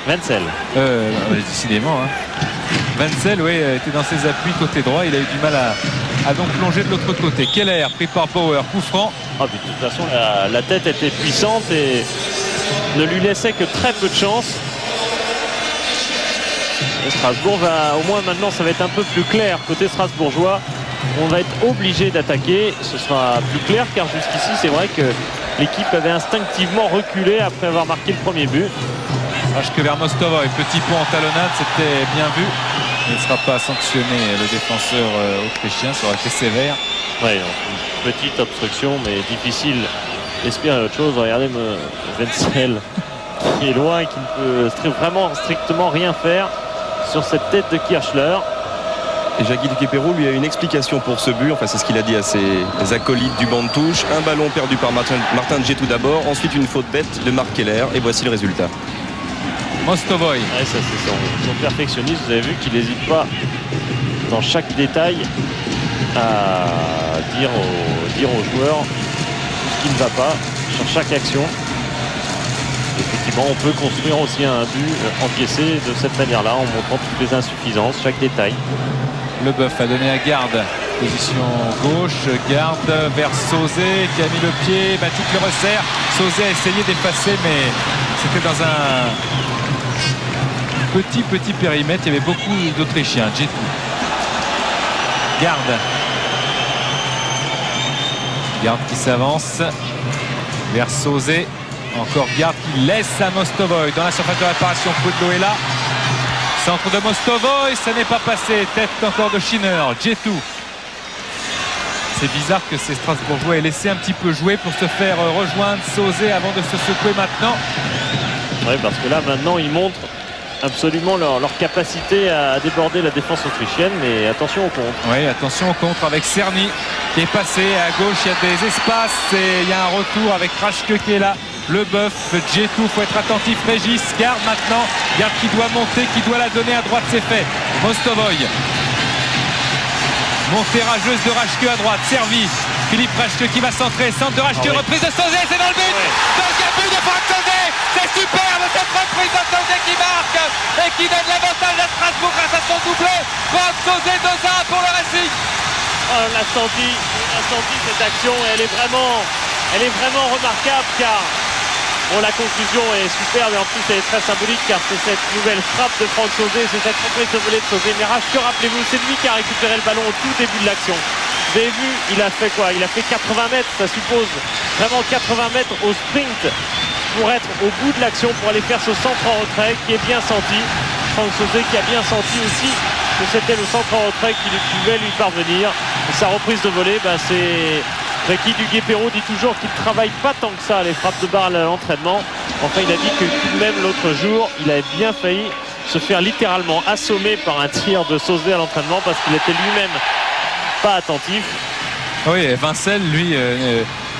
Wenzel. Décidément. Hein. Wenzel, oui, était dans ses appuis côté droit. Il a eu du mal à donc plonger de l'autre côté. Keller, pris par Bauer, coup franc. Oh, de toute façon, la tête était puissante et ne lui laissait que très peu de chance. Et Strasbourg va, au moins maintenant ça va être un peu plus clair côté strasbourgeois. On va être obligé d'attaquer, ce sera plus clair car jusqu'ici c'est vrai que l'équipe avait instinctivement reculé après avoir marqué le premier but. Raschke vers Mostovoy, petit pont en talonnade, c'était bien vu. Il ne sera pas sanctionné le défenseur autrichien, ça aurait été sévère. Ouais, une petite obstruction mais difficile d'espérer autre chose. Regardez Wenzel qui est loin et qui ne peut vraiment strictement rien faire sur cette tête de Kirchler. Et Jackie du Guépéroux lui a une explication pour ce but. Enfin, c'est ce qu'il a dit à ses acolytes du banc de touche. Un ballon perdu par Martin Djetou d'abord, ensuite une faute bête de Marc Keller. Et voici le résultat. Mostovoy. Ouais, ça c'est son perfectionniste. Vous avez vu qu'il n'hésite pas dans chaque détail à dire aux joueurs ce qui ne va pas sur chaque action. Effectivement, on peut construire aussi un but encaissé de cette manière-là en montrant toutes les insuffisances, chaque détail. Leboeuf a donné à Garde, position gauche, Garde vers Sauzet qui a mis le pied, Batic le resserre, Sauzet a essayé d'effacer mais c'était dans un petit périmètre, il y avait beaucoup d'Autrichiens. Djetou, Garde qui s'avance vers Sauzet, encore Garde qui laisse à Mostovoy dans la surface de réparation. Prud'Hommes est là, centre de Mostovoy, ça n'est pas passé, tête encore de Schinner. Djetou, c'est bizarre que ces Strasbourgeois aient laissé un petit peu jouer pour se faire rejoindre Sauzet avant de se secouer maintenant. Oui, parce que là maintenant ils montrent absolument leur capacité à déborder la défense autrichienne, mais attention au contre. Oui, attention au contre avec Cerny qui est passé à gauche, il y a des espaces et il y a un retour avec Raschke qui est là. Leboeuf, Djetou, faut être attentif. Régis, Garde maintenant, Garde qui doit monter, qui doit la donner à droite, c'est fait. Mostovoy, montée rageuse de Raschke à droite, servi. Philippe Raschke qui va centrer, centre de Raschke, reprise de Sauzet, c'est dans le but. Deuxième but de Franck Sauzet, c'est superbe cette reprise de Sauzet qui marque et qui donne l'avantage à Strasbourg grâce à son doublé. Franck Sauzet 2-1 pour le Racing. On a senti cette action et elle est vraiment remarquable car la conclusion est superbe et en plus elle est très symbolique car c'est cette nouvelle frappe de Franck Sauzet, c'est cette reprise de volée de Sauzet. Mais Raschke, rappelez-vous, c'est lui qui a récupéré le ballon au tout début de l'action. Vous avez vu, il a fait quoi? Il a fait 80 mètres, ça suppose vraiment 80 mètres au sprint pour être au bout de l'action, pour aller faire ce centre en retrait qui est bien senti. Franck Sauzet qui a bien senti aussi que c'était le centre en retrait qui pouvait lui parvenir. Et sa reprise de volée, c'est... Jackie du Guépéroux dit toujours qu'il ne travaille pas tant que ça les frappes de barre à l'entraînement. Enfin, il a dit que tout de même l'autre jour, il avait bien failli se faire littéralement assommer par un tir de Sauzet à l'entraînement parce qu'il était lui-même pas attentif. Oui, Vincel, lui,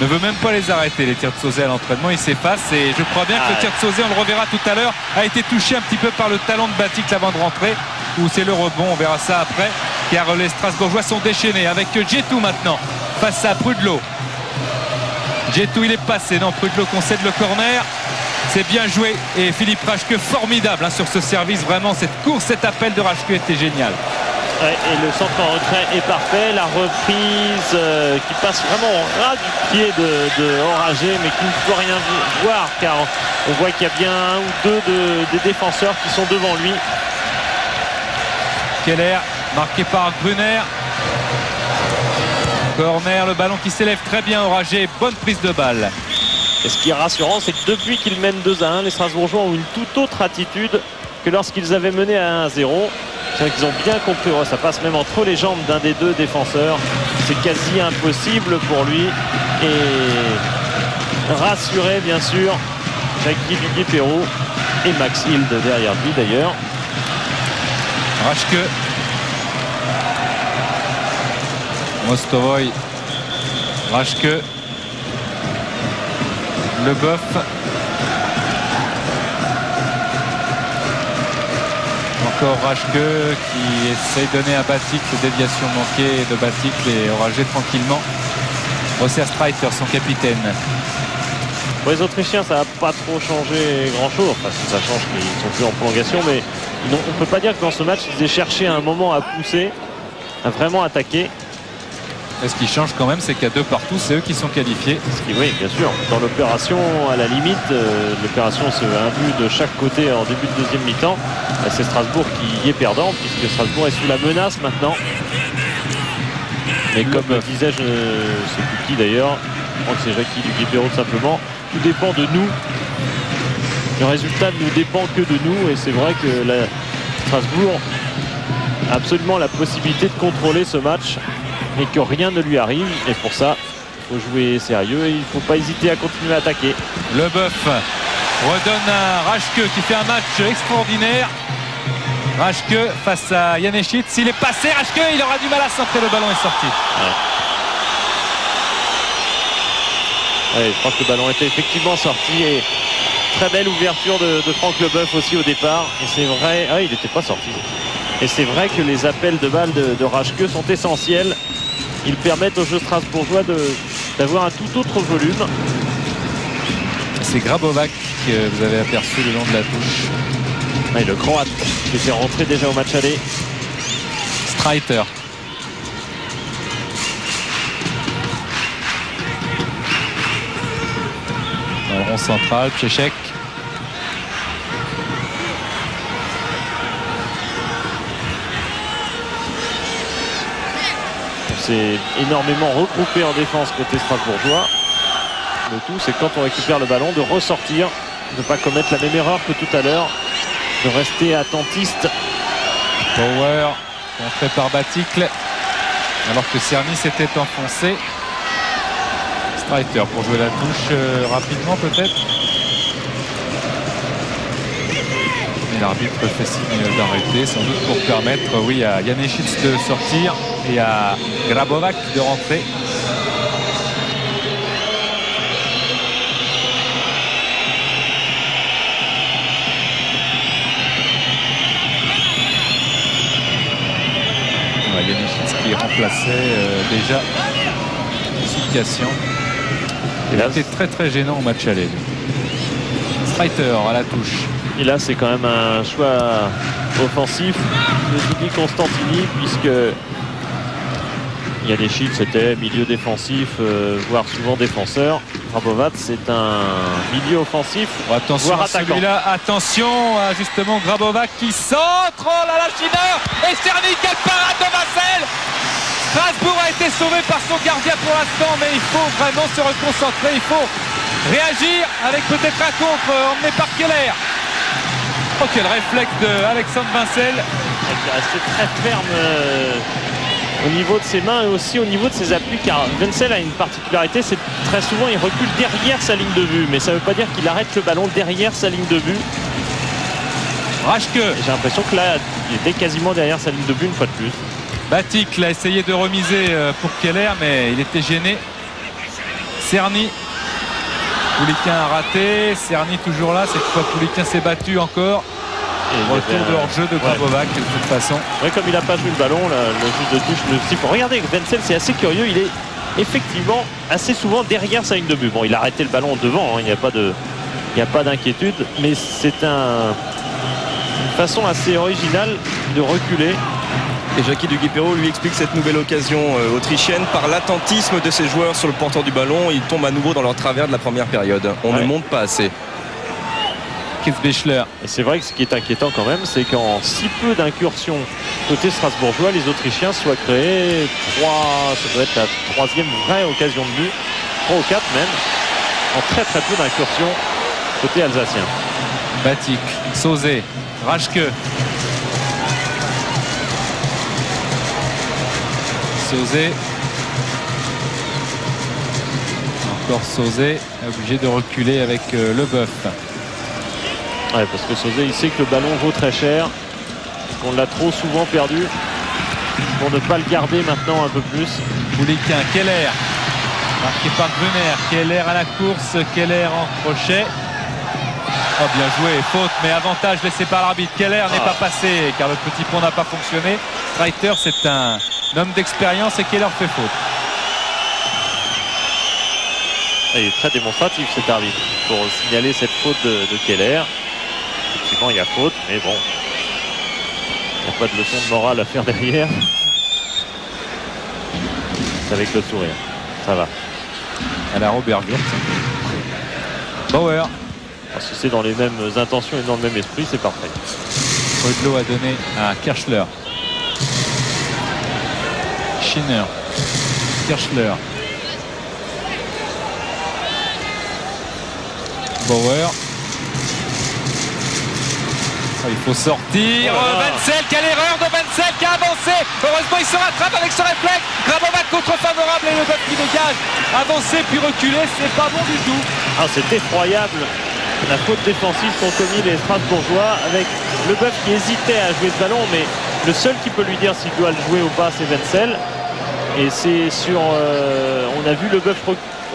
ne veut même pas les arrêter, les tirs de Sauzet à l'entraînement. Il s'efface et je crois bien que le tir de Sauzet, on le reverra tout à l'heure, a été touché un petit peu par le talon de Batic avant de rentrer, ou c'est le rebond, on verra ça après, car les Strasbourgeois sont déchaînés avec Djetou maintenant face à Prud'Hommes. Djetou, il est passé, non, Prud'Hommes concède le corner. C'est bien joué et Philippe Raschke formidable sur ce service, vraiment cette course, cet appel de Raschke était génial. Ouais, et le centre en retrait est parfait, la reprise qui passe vraiment au ras du pied de Enragé mais qui ne peut rien voir car on voit qu'il y a bien un ou deux des défenseurs qui sont devant lui. Keller marqué par Brunner. Corner, le ballon qui s'élève très bien. Enragé, bonne prise de balle. Et ce qui est rassurant, c'est que depuis qu'ils mènent 2-1, les Strasbourgeois ont une toute autre attitude que lorsqu'ils avaient mené à 1-0. C'est-à-dire qu'ils ont bien compris, ça passe même entre les jambes d'un des deux défenseurs. C'est quasi impossible pour lui. Et rassuré, bien sûr, Jackie du Guépéroux et Max Hild derrière lui d'ailleurs. Raschke. Mostovoy. Raschke. Leboeuf. Encore Raschke qui essaye de donner à Batic, déviation manquée de Batic et Enragé tranquillement. Resserre Streiter, son capitaine. Pour les Autrichiens, ça n'a pas trop changé grand-chose. Enfin, ça change qu'ils sont plus en prolongation, mais on ne peut pas dire que dans ce match, ils aient cherché à un moment à pousser, à vraiment attaquer. Et ce qui change quand même, c'est qu'à 2 partout, c'est eux qui sont qualifiés. Oui, bien sûr. Dans l'opération, à la limite, l'opération c'est un but de chaque côté en début de deuxième mi-temps. C'est Strasbourg qui est perdant, puisque Strasbourg est sous la menace maintenant. Et comme disait, je ne sais plus qui d'ailleurs, je crois que c'est Jackie du Guépéro tout simplement, tout dépend de nous. Le résultat ne dépend que de nous, et c'est vrai que Strasbourg a absolument la possibilité de contrôler ce match et que rien ne lui arrive. Et pour ça, il faut jouer sérieux et il ne faut pas hésiter à continuer à attaquer. Leboeuf redonne à Raschke qui fait un match extraordinaire. Raschke face à Janéchitz. Il est passé, Raschke, il aura du mal à centrer, le ballon est sorti. Ouais, je crois que le ballon était effectivement sorti et très belle ouverture de Franck Leboeuf aussi au départ. Et c'est vrai, il n'était pas sorti. Et c'est vrai que les appels de balles de Raschke sont essentiels. Ils permettent au jeu strasbourgeois d'avoir un tout autre volume. C'est Grabovac que vous avez aperçu le long de la touche. Et le Croate qui était rentré déjà au match aller. Streiter. Dans le rond central, Pieszek. C'est énormément regroupé en défense côté strasbourgeois. Le tout, c'est quand on récupère le ballon de ressortir, de ne pas commettre la même erreur que tout à l'heure, de rester attentiste. Power contré par Baticle, alors que Cerny s'était enfoncé. Streiter pour jouer la touche rapidement peut-être. Et l'arbitre fait signe d'arrêter, sans doute pour permettre à Janéchitz de sortir et à Grabovac de rentrer. Janéchitz qui remplaçait déjà Situation. Il a été très très gênant au match aller. Streiter à la touche. Et là, c'est quand même un choix offensif de Didi Constantini, puisque Janéchitz c'était milieu défensif, voire souvent défenseur. Grabovac, c'est un milieu offensif, attention voire à celui-là, attention à justement Grabovac qui centre, oh là là, Schinner et Cerny, quelle parade de Vassel. Strasbourg a été sauvé par son gardien pour l'instant, mais il faut vraiment se reconcentrer, il faut réagir avec peut-être un contre emmené par Keller. Oh, quel réflexe de Alexandre Vincel. Il est resté très ferme au niveau de ses mains et aussi au niveau de ses appuis, car Vincel a une particularité, c'est très souvent il recule derrière sa ligne de vue, mais ça ne veut pas dire qu'il arrête le ballon derrière sa ligne de vue. Raschke. J'ai l'impression que là, il était quasiment derrière sa ligne de vue une fois de plus. Baticle a essayé de remiser pour Keller, mais il était gêné. Cerny. Pouliquin a raté. Cerny toujours là. Cette fois, Pouliquin s'est battu encore. Et retour de hors-jeu de Grabovac de toute façon. Ouais, comme il n'a pas vu le ballon, là, le juge de touche le siffle. Regardez, Vincel, c'est assez curieux. Il est effectivement assez souvent derrière sa ligne de but. Bon, il a arrêté le ballon devant. Hein, il n'y a pas d'inquiétude. Mais c'est une façon assez originale de reculer. Et Jackie du Guépéro lui explique cette nouvelle occasion autrichienne par l'attentisme de ses joueurs sur le porteur du ballon. Ils tombent à nouveau dans leur travers de la première période. On ne monte pas assez. Kitzbichler. Et c'est vrai que ce qui est inquiétant quand même, c'est qu'en si peu d'incursions côté strasbourgeois, les Autrichiens soient créés ça doit être la troisième vraie occasion de but, 3 ou 4 même, en très très peu d'incursions côté alsacien. Batik, Sauzé, Raschke. Sauzé. Encore Sauzé, obligé de reculer avec Leboeuf. Ouais, parce que Sauzé, il sait que le ballon vaut très cher, qu'on l'a trop souvent perdu. Pour ne pas le garder maintenant un peu plus. Pouliquin, Keller, marqué par Brunner. Keller à la course, Keller en crochet. Oh, bien joué, faute, mais avantage laissé par l'arbitre. Keller n'est pas passé car le petit pont n'a pas fonctionné. Streiter, c'est un homme d'expérience et Keller fait faute. Et il est très démonstratif cet arbitre pour signaler cette faute de Keller. Effectivement, il y a faute, mais bon, il n'y a pas de leçon de morale à faire derrière. C'est avec le sourire. Ça va. À la Robert Wirtz. Bauer. Alors, si c'est dans les mêmes intentions et dans le même esprit, c'est parfait. Odlo a donné à Kirchler. Schinner. Kirchler. Bauer. Oh, il faut sortir. Wenzel, quelle erreur de Wenzel qui a avancé. Heureusement, il se rattrape avec ce réflexe. Grabovac contre-favorable et le bœuf qui dégage. Avancer puis reculer, c'est pas bon du tout. Ah, c'est effroyable la faute défensive qu'ont commis les Strasbourgeois avec Leboeuf qui hésitait à jouer ce ballon, mais le seul qui peut lui dire s'il doit le jouer ou pas, c'est Wenzel. Et c'est sur... on a vu Leboeuf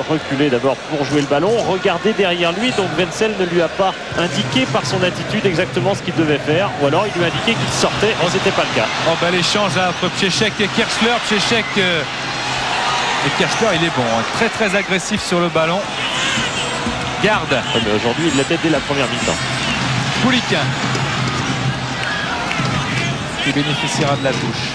reculer d'abord pour jouer le ballon, regarder derrière lui, donc Wenzel ne lui a pas indiqué par son attitude exactement ce qu'il devait faire, ou alors il lui a indiqué qu'il sortait, et c'était pas le cas. Oh bah l'échange entre Pieszczek et Kirchler. Pieszczek et Kirchler, il est bon, hein. Très très agressif sur le ballon. Garde. Ouais, mais aujourd'hui il l'était dès la première mi-temps. Poulikin qui bénéficiera de la touche.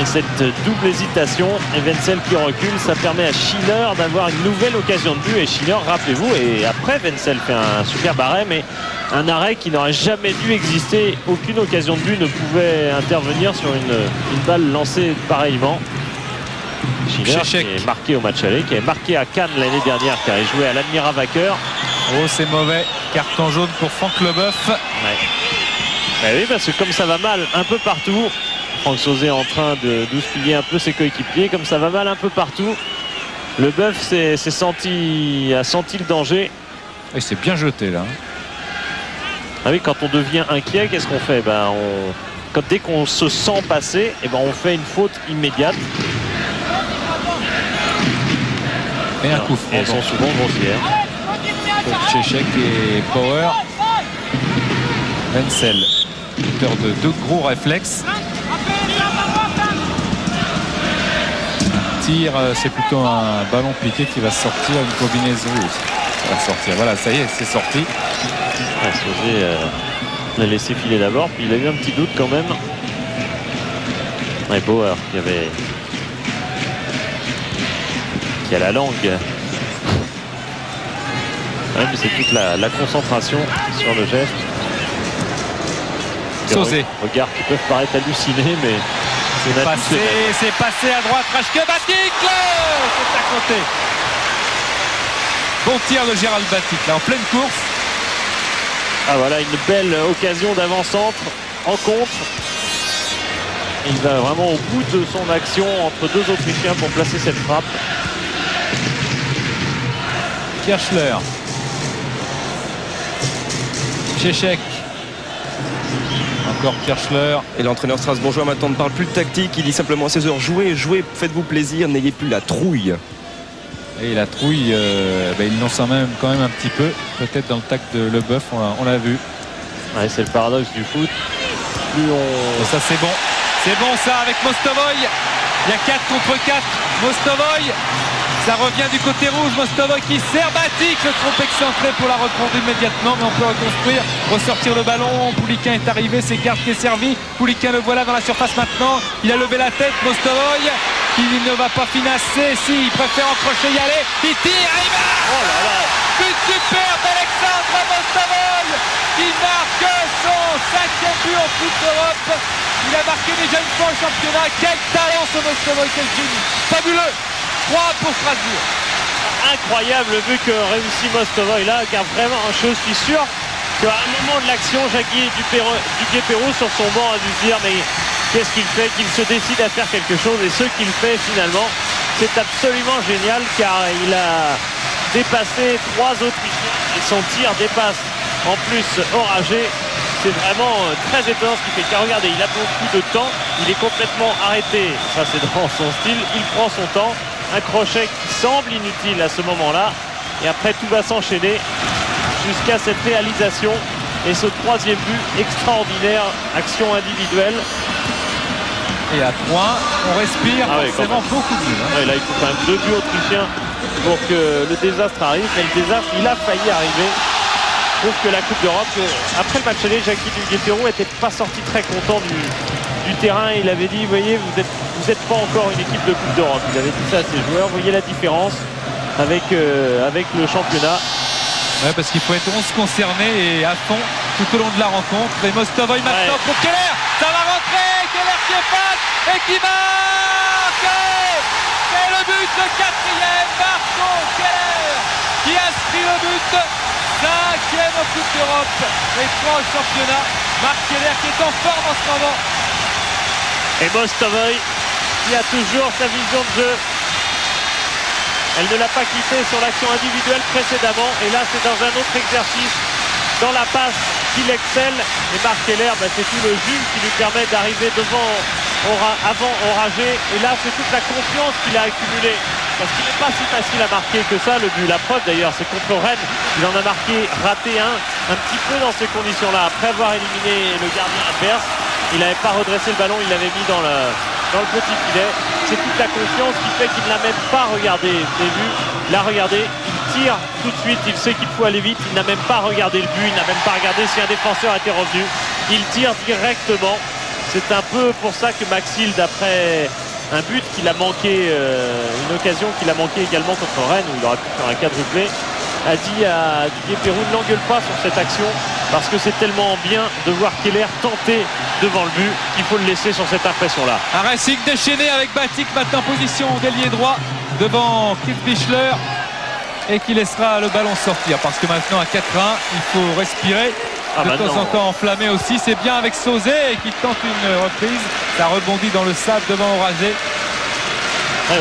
Et cette double hésitation et Wenzel qui recule, ça permet à Schinner d'avoir une nouvelle occasion de but. Et Schinner, rappelez-vous, et après Wenzel fait un superbe arrêt, mais un arrêt qui n'aurait jamais dû exister. Aucune occasion de but ne pouvait intervenir sur une balle lancée pareillement. Schinner qui est marqué au match aller, qui est marqué à Cannes l'année dernière, car il jouait à l'Admira Wacker. Oh, c'est mauvais. Carton jaune pour Franck Leboeuf. Ouais. Oui, parce que comme ça va mal un peu partout, Franck Sauzet est en train de douspiller un peu ses coéquipiers, comme ça va mal un peu partout, Leboeuf a senti le danger. Il s'est bien jeté là. Ah oui, quand on devient inquiet, qu'est-ce qu'on fait? Dès qu'on se sent passer, on fait une faute immédiate. Et un coup franc. Elles sont souvent grossières. Pieszczek et Bauer. Wenzel, auteur de deux gros réflexes. Tir, c'est plutôt un ballon piqué qui va sortir, une combinaison. Ça va sortir. Voilà, ça y est, c'est sorti. Sauzet l'a laissé filer d'abord, puis il a eu un petit doute quand même. Et Bauer qui a la langue. Ouais, mais c'est toute la concentration sur le geste. Sauzet. Regards qui peuvent paraître hallucinés, mais c'est passé à droite. Raschke, Baticle, c'est à côté. Bon tir de Gérald Baticle, en pleine course. Ah voilà, une belle occasion d'avant-centre en contre. Il va vraiment au bout de son action entre deux Autrichiens pour placer cette frappe. Kirchler. Pieszczek. Encore Kirchler. Et l'entraîneur strasbourgeois maintenant ne parle plus de tactique, il dit simplement à ses heures, jouez, faites-vous plaisir, n'ayez plus la trouille. Et la trouille, il n'en sent quand même un petit peu, peut-être dans le tact de Leboeuf, on l'a vu. Ouais, c'est le paradoxe du foot. Ça c'est bon. C'est bon ça avec Mostovoy. Il y a 4 contre 4. Mostovoy. Ça revient du côté rouge. Mostovoy qui sert Baticle. Trop excentré pour la reprendre immédiatement. Mais on peut reconstruire. Ressortir le ballon. Poulikin est arrivé. C'est Garde qui est servi. Poulikin le voilà dans la surface maintenant. Il a levé la tête. Mostovoy qui ne va pas finasser. Si, il préfère encrocher, y aller. Il tire. Il marque. Oh là là. But super d'Alexandre Mostovoy qui marque son 5e but en Coupe d'Europe. Il a marqué déjà une fois au championnat. Quel talent ce Mostovoy, quel génie. Fabuleux. 3 pour Strasbourg. Incroyable le but que réussit Mostovoy là, car vraiment, je suis sûr qu'à un moment de l'action, Jackie Duguay-Peyroux sur son banc a dû se dire mais qu'est-ce qu'il fait, qu'il se décide à faire quelque chose, et ce qu'il fait finalement, c'est absolument génial, car il a dépassé 3 Autrichiens et son tir dépasse en plus Oragé. C'est vraiment très étonnant ce qu'il fait, car regardez, il a beaucoup de temps, il est complètement arrêté, ça c'est dans son style, il prend son temps, un crochet qui semble inutile à ce moment-là, et après tout va s'enchaîner jusqu'à cette réalisation et ce 3e but extraordinaire, action individuelle. Et à 3, on respire forcément beaucoup mieux. Ouais, là il faut quand même 2 buts autrichiens pour que le désastre arrive, mais le désastre il a failli arriver. Je trouve que la Coupe d'Europe, après le match aller, Jackie Duguay-Peyroux n'était pas sorti très content du terrain. Il avait dit, vous voyez, vous peut-être pas encore une équipe de Coupe d'Europe. Il avait dit ça à ses joueurs. Vous voyez la différence avec le championnat. Ouais, parce qu'il faut être 11 concernés et à fond tout au long de la rencontre. Et Mostovoy maintenant pour Keller. Ça va rentrer. Keller qui est face et qui marque. C'est le but, le 4e. Marco Keller qui inscrit le but. 5e en Coupe d'Europe et 3 au championnat. Marc Keller qui est en forme en ce moment. Et Mostovoy qui a toujours sa vision de jeu. Elle ne l'a pas quitté sur l'action individuelle précédemment. Et là, c'est dans un autre exercice, dans la passe, qu'il excelle. Et Marc Keller, c'est tout le jus qui lui permet d'arriver avant Oragé. Et là, c'est toute la confiance qu'il a accumulée. Parce qu'il n'est pas si facile à marquer que ça, le but. La preuve d'ailleurs, c'est contre Rennes. Il en a raté un petit peu dans ces conditions-là. Après avoir éliminé le gardien adverse, il n'avait pas redressé le ballon, il l'avait mis dans le petit filet. C'est toute la confiance qui fait qu'il ne l'a même pas regardé. Vous avez vu, il l'a regardé, il tire tout de suite, il sait qu'il faut aller vite, il n'a même pas regardé le but, il n'a même pas regardé si un défenseur était revenu. Il tire directement. C'est un peu pour ça que Maxilde, après un but qu'il a manqué, une occasion qu'il a manqué également contre Rennes, où il aurait pu faire un quadruplé, a dit à Didier Pérou, ne l'engueule pas sur cette action, parce que c'est tellement bien de voir Keller tenter devant le but qu'il faut le laisser sur cette impression-là. Un Racing déchaîné avec Batik maintenant en position d'ailier droit devant Keith Bichler et qui laissera le ballon sortir parce que maintenant à 4-1 il faut respirer. De temps en temps enflammé aussi, c'est bien avec Sauzé qui tente une reprise, ça rebondit dans le sable devant Oragé.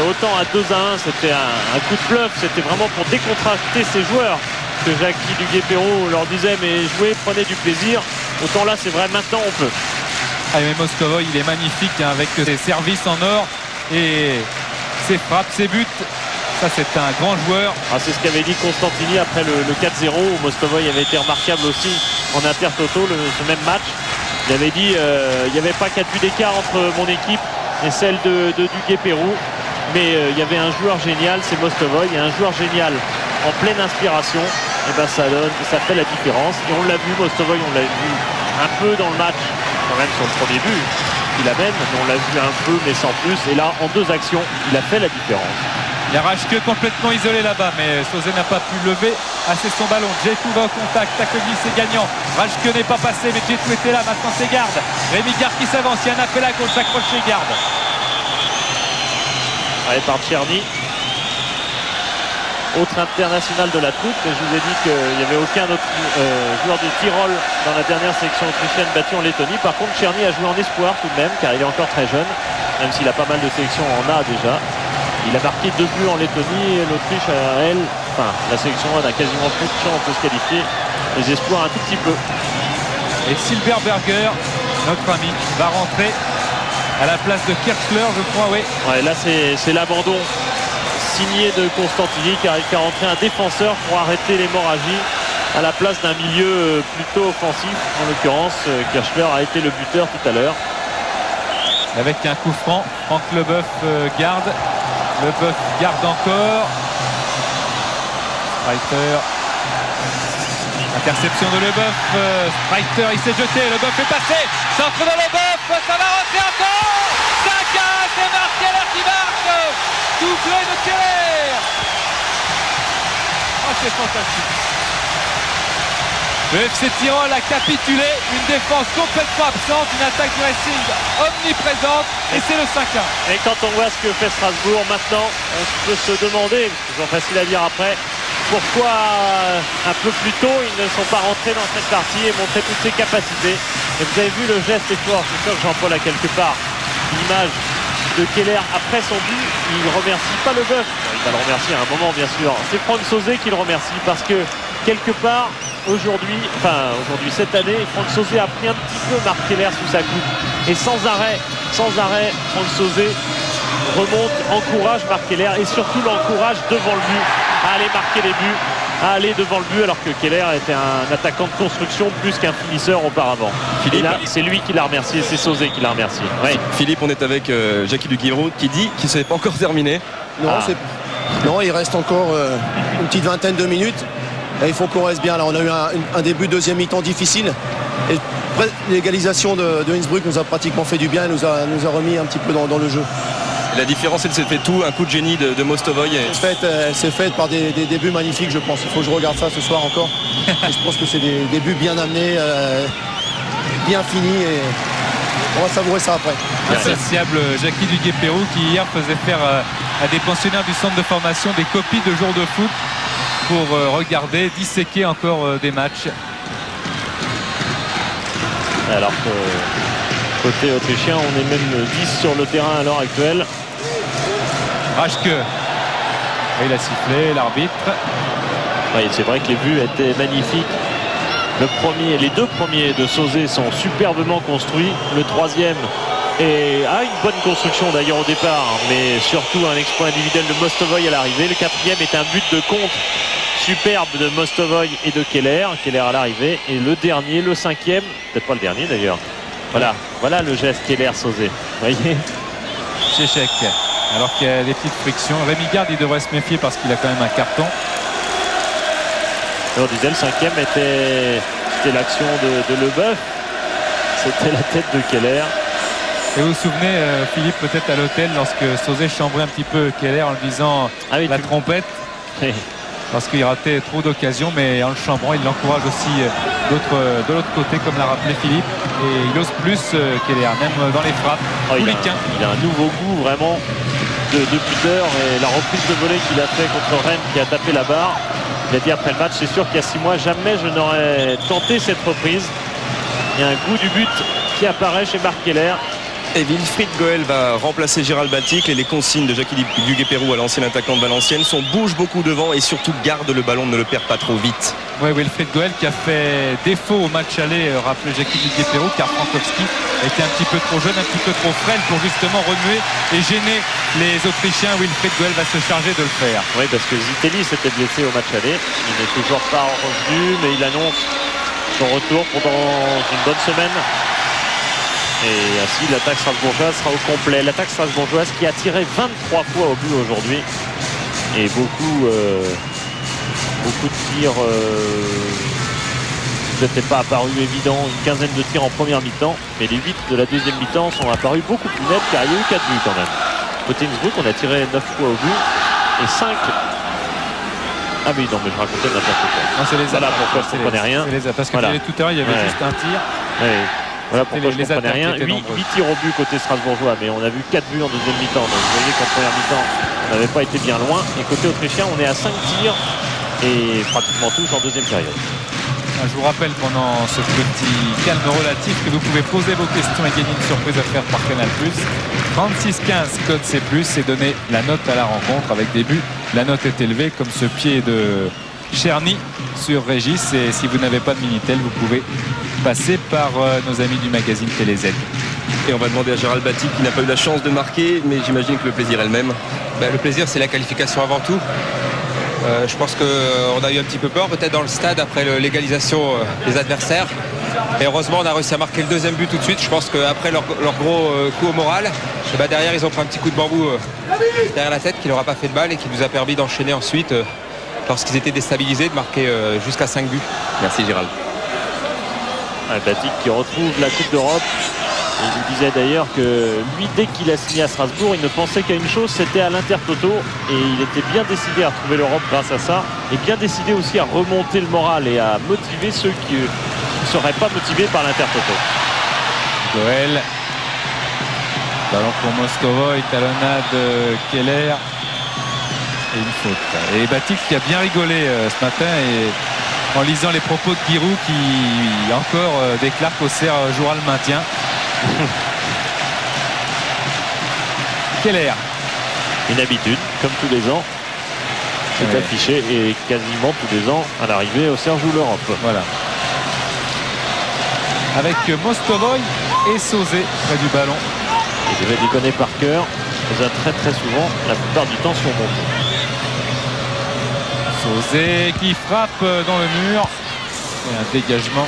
Autant à 2-1 c'était un coup de bluff, c'était vraiment pour décontracter ses joueurs que Jackie Duguay-Peyraud leur disait mais jouez, prenez du plaisir. Autant là c'est vrai, maintenant on peut. Mais Mostovoy il est magnifique avec ses services en or et ses frappes, ses buts. Ça c'est un grand joueur. C'est ce qu'avait dit Constantini après le 4-0 où Mostovoy avait été remarquable aussi en intertoto ce même match. Il avait dit il n'y avait pas 4 buts d'écart entre mon équipe et celle de Duguay-Peyraud. Mais il y avait un joueur génial, c'est Mostovoy, et un joueur génial en pleine inspiration, et ça fait la différence. Et on l'a vu, Mostovoy, on l'a vu un peu dans le match, quand même sur le premier but, il amène, mais on l'a vu un peu, mais sans plus. Et là, en 2 actions, il a fait la différence. Il y a Rajke complètement isolé là-bas, mais Sauzé n'a pas pu lever assez son ballon. Djetou va au contact, Takemi c'est gagnant. Rajke n'est pas passé, mais Djetou était là, maintenant c'est Garde. Rémi Garde qui s'avance, il y a un appel à gauche, accroche chez Garde. Par Tcherny, autre international de la troupe. Et je vous ai dit qu'il n'y avait aucun autre joueur de Tyrol dans la dernière sélection autrichienne battue en Lettonie. Par contre, Tcherny a joué en espoir tout de même, car il est encore très jeune, même s'il a pas mal de sélections en A déjà. Il a marqué 2 buts en Lettonie et l'Autriche, la sélection a quasiment plus de chance de se qualifier. Les espoirs un tout petit peu. Et Silberberger, notre ami, va rentrer à la place de Kirchler, je crois, oui. Là, c'est l'abandon signé de Constantini qui a rentré un défenseur pour arrêter l'hémorragie à la place d'un milieu plutôt offensif. En l'occurrence, Kirchler a été le buteur tout à l'heure. Avec un coup franc, Franck Leboeuf garde. Leboeuf garde encore. Streiter. Interception de Leboeuf. Streiter, il s'est jeté. Leboeuf est passé. Centre de Leboeuf. Ça va rentrer encore. 5-1. C'est Marc Keller qui marque. Doublé de Keller. C'est fantastique. Le FC Tyrol a capitulé. Une défense complètement absente. Une attaque du Racing omniprésente. Et c'est le 5-1. Et quand on voit ce que fait Strasbourg maintenant, on peut se demander, c'est facile à dire après, pourquoi un peu plus tôt ils ne sont pas rentrés dans cette partie et montré toutes ses capacités. Et vous avez vu le geste est fort, c'est sûr que Jean-Paul a quelque part l'image de Keller après son but. Il ne remercie pas Leboeuf, il va le remercier à un moment bien sûr. C'est Franck Sauzé qui le remercie parce que quelque part aujourd'hui cette année, Franck Sauzé a pris un petit peu Marc Keller sous sa coupe. Et sans arrêt, Franck Sauzé remonte, encourage Marc Keller et surtout l'encourage devant le but à aller marquer les buts, à aller devant le but, alors que Keller était un attaquant de construction plus qu'un finisseur auparavant. Et là, c'est lui qui l'a remercié, c'est Sauzé qui l'a remercié. Oui. Philippe, on est avec Jackie Duguay-Peyraud qui dit qu'il ne s'est pas encore terminé. Non, il reste encore une petite vingtaine de minutes. Et il faut qu'on reste bien. Là, on a eu un début de deuxième mi-temps difficile. Et l'égalisation de Innsbruck nous a pratiquement fait du bien et nous a remis un petit peu dans le jeu. La différence, c'est fait tout, un coup de génie de Mostovoy. C'est fait par des débuts magnifiques, je pense. Il faut que je regarde ça ce soir encore. Et je pense que c'est des débuts bien amenés, bien finis. Et on va savourer ça après. Insatiable Jackie Duguay-Pérou qui hier faisait faire à des pensionnaires du centre de formation des copies de jours de foot pour regarder, disséquer encore des matchs. Alors que côté autrichien, on est même 10 sur le terrain à l'heure actuelle. Raschke. Et il a sifflé, l'arbitre. Oui, c'est vrai que les buts étaient magnifiques. Les deux premiers de Sauzet sont superbement construits. Le troisième a une bonne construction d'ailleurs au départ, mais surtout un exploit individuel de Mostovoy à l'arrivée. Le quatrième est un but de contre superbe de Mostovoy et de Keller à l'arrivée. Et le dernier, le cinquième, peut-être pas le dernier d'ailleurs. Voilà le geste Keller-Sauzet. Vous voyez, Chéchec. Alors qu'il y a des petites frictions. Rémi Garde, il devrait se méfier parce qu'il a quand même un carton. On disait le cinquième c'était l'action de Leboeuf. C'était la tête de Keller. Et vous vous souvenez, Philippe, peut-être à l'hôtel, lorsque Sauzet chambrait un petit peu Keller en lui disant la trompette, parce qu'il ratait trop d'occasions, mais en le chambrant, il l'encourage aussi de l'autre côté, comme l'a rappelé Philippe. Et il ose plus Keller, même dans les frappes. Il a un nouveau goût vraiment de buteur, et la reprise de volée qu'il a fait contre Rennes, qui a tapé la barre. Il a dit après le match, c'est sûr qu'il y a 6 mois, jamais je n'aurais tenté cette reprise. Il y a un goût du but qui apparaît chez Marc Keller. Et Wilfried Goel va remplacer Gérald Batic, et les consignes de Jackie Duguay-Pérou à l'ancien attaquant de Valenciennes sont bouge beaucoup devant et surtout garde le ballon, ne le perd pas trop vite. Oui, Wilfried Goel qui a fait défaut au match aller, rappelez Jackie Duguay-Pérou, car Frankowski était un petit peu trop jeune, un petit peu trop frêle pour justement remuer et gêner les Autrichiens. Wilfried Goel va se charger de le faire. Oui, parce que Zitelli s'était blessé au match aller. Il n'est toujours pas revenu, mais il annonce son retour pendant une bonne semaine. Et ainsi, l'attaque strasbourgeoise sera au complet. L'attaque strasbourgeoise qui a tiré 23 fois au but aujourd'hui. Et beaucoup de tirs n'étaient pas apparus évidents. Une quinzaine de tirs en première mi-temps. Mais les 8 de la deuxième mi-temps sont apparus beaucoup plus nets, car il y a eu 4 buts quand même. Côté Innsbruck, on a tiré 9 fois au but. Et 5... Ah oui, non, mais je racontais n'importe quoi. Non, c'est les voilà pourquoi je ne comprenais rien. Parce que tout à l'heure, il y avait juste un tir. Ouais. Voilà pourquoi je ne comprenais rien. 8 tirs au but côté strasbourgeois, mais on a vu 4 buts en deuxième mi-temps. Donc vous voyez qu'en première mi-temps, on n'avait pas été bien loin. Et côté autrichien, on est à 5 tirs et pratiquement tous en deuxième période. Je vous rappelle pendant ce petit calme relatif que vous pouvez poser vos questions et gagner une surprise offerte par Canal+. 36-15 code C+, et donner la note à la rencontre avec des buts. La note est élevée comme ce pied de Cherny sur Régis, et si vous n'avez pas de Minitel, vous pouvez passer par nos amis du magazine TéléZ. Et on va demander à Gérald Batic, qui n'a pas eu la chance de marquer, mais j'imagine que le plaisir est le même. Le plaisir, c'est la qualification avant tout. Je pense qu'on a eu un petit peu peur peut-être dans le stade après l'égalisation des adversaires. Et heureusement, on a réussi à marquer le deuxième but tout de suite. Je pense qu'après leur gros coup au moral, derrière, ils ont pris un petit coup de bambou derrière la tête qui leur a pas fait de mal et qui nous a permis d'enchaîner ensuite, lorsqu'ils étaient déstabilisés, de marquer jusqu'à 5 buts. Merci Gérald. Batic qui retrouve la Coupe d'Europe. Il nous disait d'ailleurs que lui, dès qu'il a signé à Strasbourg, il ne pensait qu'à une chose, c'était à l'Intertoto. Et il était bien décidé à retrouver l'Europe grâce à ça. Et bien décidé aussi à remonter le moral et à motiver ceux qui ne seraient pas motivés par l'Intertoto. Goel. Ballon pour Mostovoy, talonnade Keller. Et une faute. Et Batic qui a bien rigolé ce matin, et en lisant les propos de Giroud qui encore déclare qu'Auxerre jouera le maintien. Keller. Une habitude, comme tous les ans. C'est affiché, et quasiment tous les ans à l'arrivée, Auxerre joue l'Europe. Voilà. Avec Mostovoy et Sauzet près du ballon. Et je vais déconner par cœur. Très très souvent, la plupart du temps, sont montés. Sauzet qui frappe dans le mur. Et un dégagement